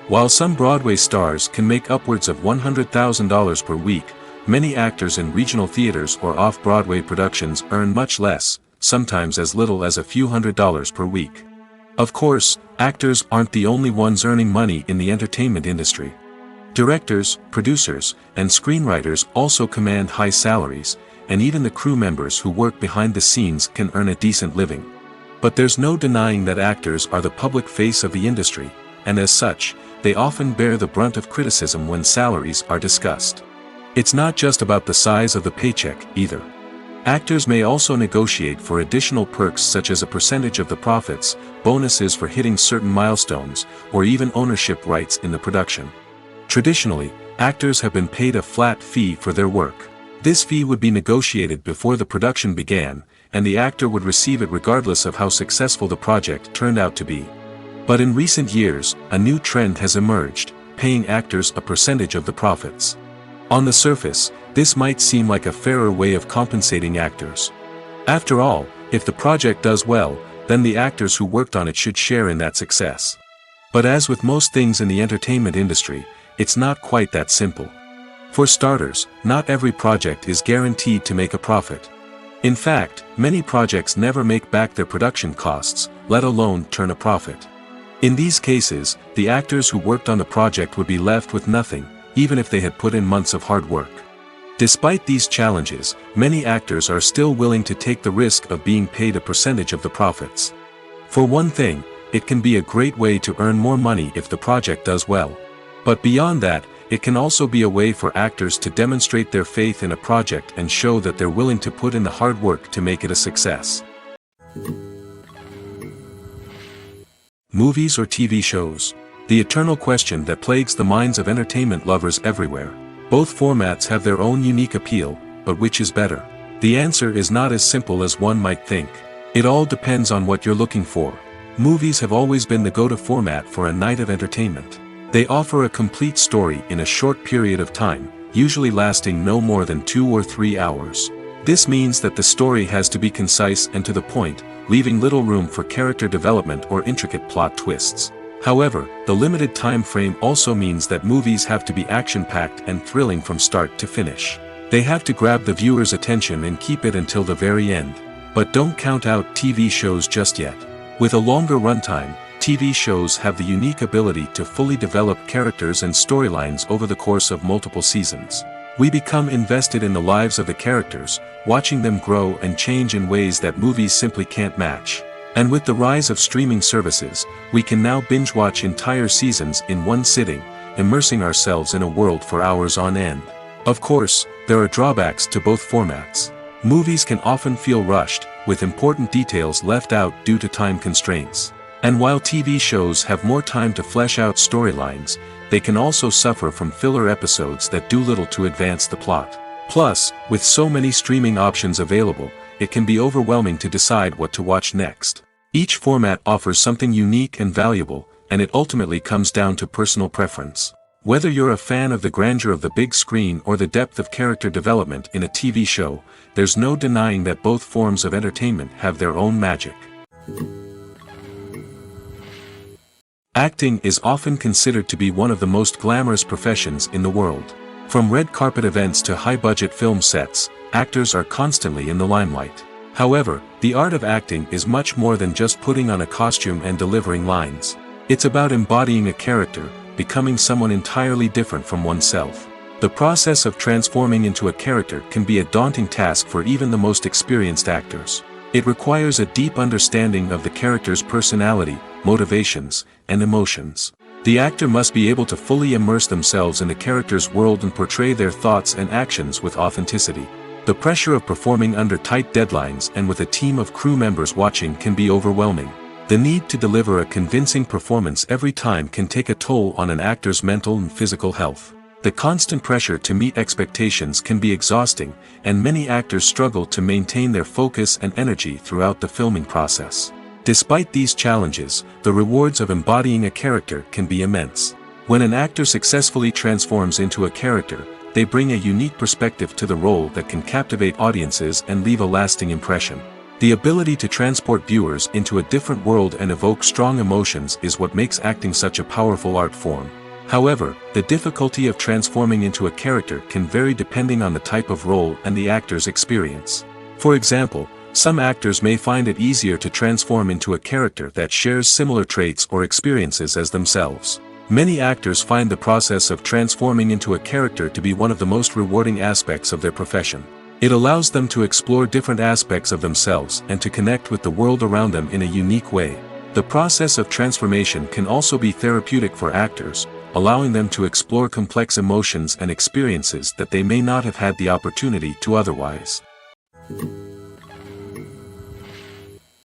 While some Broadway stars can make upwards of $100,000 per week, many actors in regional theaters or off-Broadway productions earn much less, sometimes as little as a few $100s per week. Of course, actors aren't the only ones earning money in the entertainment industry. Directors, producers, and screenwriters also command high salaries, and even the crew members who work behind the scenes can earn a decent living. But there's no denying that actors are the public face of the industry, and as such, they often bear the brunt of criticism when salaries are discussed. It's not just about the size of the paycheck, either. Actors may also negotiate for additional perks such as a percentage of the profits, bonuses for hitting certain milestones, or even ownership rights in the production. Traditionally, actors have been paid a flat fee for their work. This fee would be negotiated before the production began, and the actor would receive it regardless of how successful the project turned out to be. But in recent years, a new trend has emerged, paying actors a percentage of the profits. On the surface, this might seem like a fairer way of compensating actors. After all, if the project does well, then the actors who worked on it should share in that success. But as with most things in the entertainment industry, it's not quite that simple. For starters, not every project is guaranteed to make a profit. In fact, many projects never make back their production costs, let alone turn a profit. In these cases, the actors who worked on the project would be left with nothing, even if they had put in months of hard work. Despite these challenges, many actors are still willing to take the risk of being paid a percentage of the profits. For one thing, it can be a great way to earn more money if the project does well. But beyond that, it can also be a way for actors to demonstrate their faith in a project and show that they're willing to put in the hard work to make it a success. Movies or TV shows? The eternal question that plagues the minds of entertainment lovers everywhere. Both formats have their own unique appeal, but which is better? The answer is not as simple as one might think. It all depends on what you're looking for. Movies have always been the go-to format for a night of entertainment. They offer a complete story in a short period of time, usually lasting no more than 2 or 3 hours. This means that the story has to be concise and to the point, leaving little room for character development or intricate plot twists. However, the limited time frame also means that movies have to be action-packed and thrilling from start to finish. They have to grab the viewer's attention and keep it until the very end. But don't count out TV shows just yet. With a longer runtime, TV shows have the unique ability to fully develop characters and storylines over the course of multiple seasons. We become invested in the lives of the characters, watching them grow and change in ways that movies simply can't match. And with the rise of streaming services, we can now binge-watch entire seasons in one sitting, immersing ourselves in a world for hours on end. Of course, there are drawbacks to both formats. Movies can often feel rushed, with important details left out due to time constraints. And while TV shows have more time to flesh out storylines, they can also suffer from filler episodes that do little to advance the plot. Plus, with so many streaming options available, it can be overwhelming to decide what to watch next. Each format offers something unique and valuable, and it ultimately comes down to personal preference. Whether you're a fan of the grandeur of the big screen or the depth of character development in a TV show, there's no denying that both forms of entertainment have their own magic. Acting is often considered to be one of the most glamorous professions in the world. From red carpet events to high-budget film sets, actors are constantly in the limelight. However, the art of acting is much more than just putting on a costume and delivering lines. It's about embodying a character, becoming someone entirely different from oneself. The process of transforming into a character can be a daunting task for even the most experienced actors. It requires a deep understanding of the character's personality, motivations, and emotions. The actor must be able to fully immerse themselves in the character's world and portray their thoughts and actions with authenticity. The pressure of performing under tight deadlines and with a team of crew members watching can be overwhelming. The need to deliver a convincing performance every time can take a toll on an actor's mental and physical health. The constant pressure to meet expectations can be exhausting, and many actors struggle to maintain their focus and energy throughout the filming process. Despite these challenges, the rewards of embodying a character can be immense. When an actor successfully transforms into a character, they bring a unique perspective to the role that can captivate audiences and leave a lasting impression. The ability to transport viewers into a different world and evoke strong emotions is what makes acting such a powerful art form. However, the difficulty of transforming into a character can vary depending on the type of role and the actor's experience. For example, some actors may find it easier to transform into a character that shares similar traits or experiences as themselves. Many actors find the process of transforming into a character to be one of the most rewarding aspects of their profession. It allows them to explore different aspects of themselves and to connect with the world around them in a unique way. The process of transformation can also be therapeutic for actors, allowing them to explore complex emotions and experiences that they may not have had the opportunity to otherwise.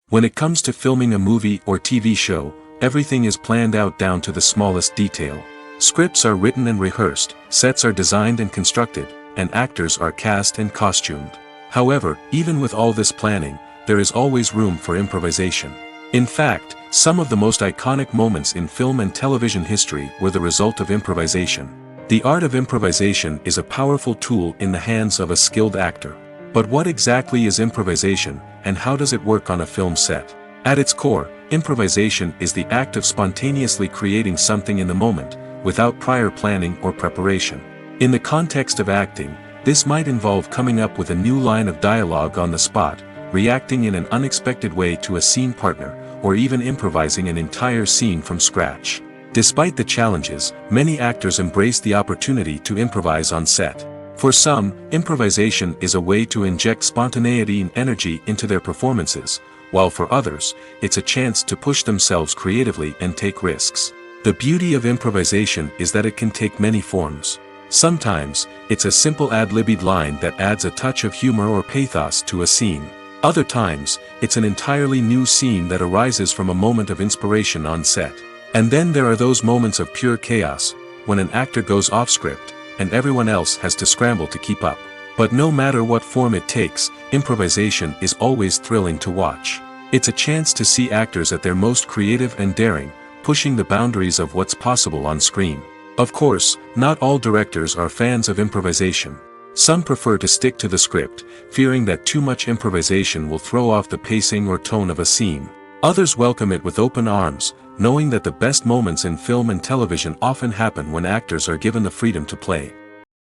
When it comes to filming a movie or TV show, everything is planned out down to the smallest detail. Scripts are written and rehearsed, sets are designed and constructed, and actors are cast and costumed. However, even with all this planning, there is always room for improvisation. In fact, some of the most iconic moments in film and television history were the result of improvisation. The art of improvisation is a powerful tool in the hands of a skilled actor. But what exactly is improvisation, and how does it work on a film set? At its core, improvisation is the act of spontaneously creating something in the moment, without prior planning or preparation. In the context of acting, this might involve coming up with a new line of dialogue on the spot, reacting in an unexpected way to a scene partner, or even improvising an entire scene from scratch. Despite the challenges, many actors embrace the opportunity to improvise on set. For some, improvisation is a way to inject spontaneity and energy into their performances, while for others, it's a chance to push themselves creatively and take risks. The beauty of improvisation is that it can take many forms. Sometimes, it's a simple ad-libbed line that adds a touch of humor or pathos to a scene. Other times, it's an entirely new scene that arises from a moment of inspiration on set. And then there are those moments of pure chaos, when an actor goes off script, and everyone else has to scramble to keep up. But no matter what form it takes, improvisation is always thrilling to watch. It's a chance to see actors at their most creative and daring, pushing the boundaries of what's possible on screen. Of course, not all directors are fans of improvisation. Some prefer to stick to the script, fearing that too much improvisation will throw off the pacing or tone of a scene. Others welcome it with open arms, knowing that the best moments in film and television often happen when actors are given the freedom to play.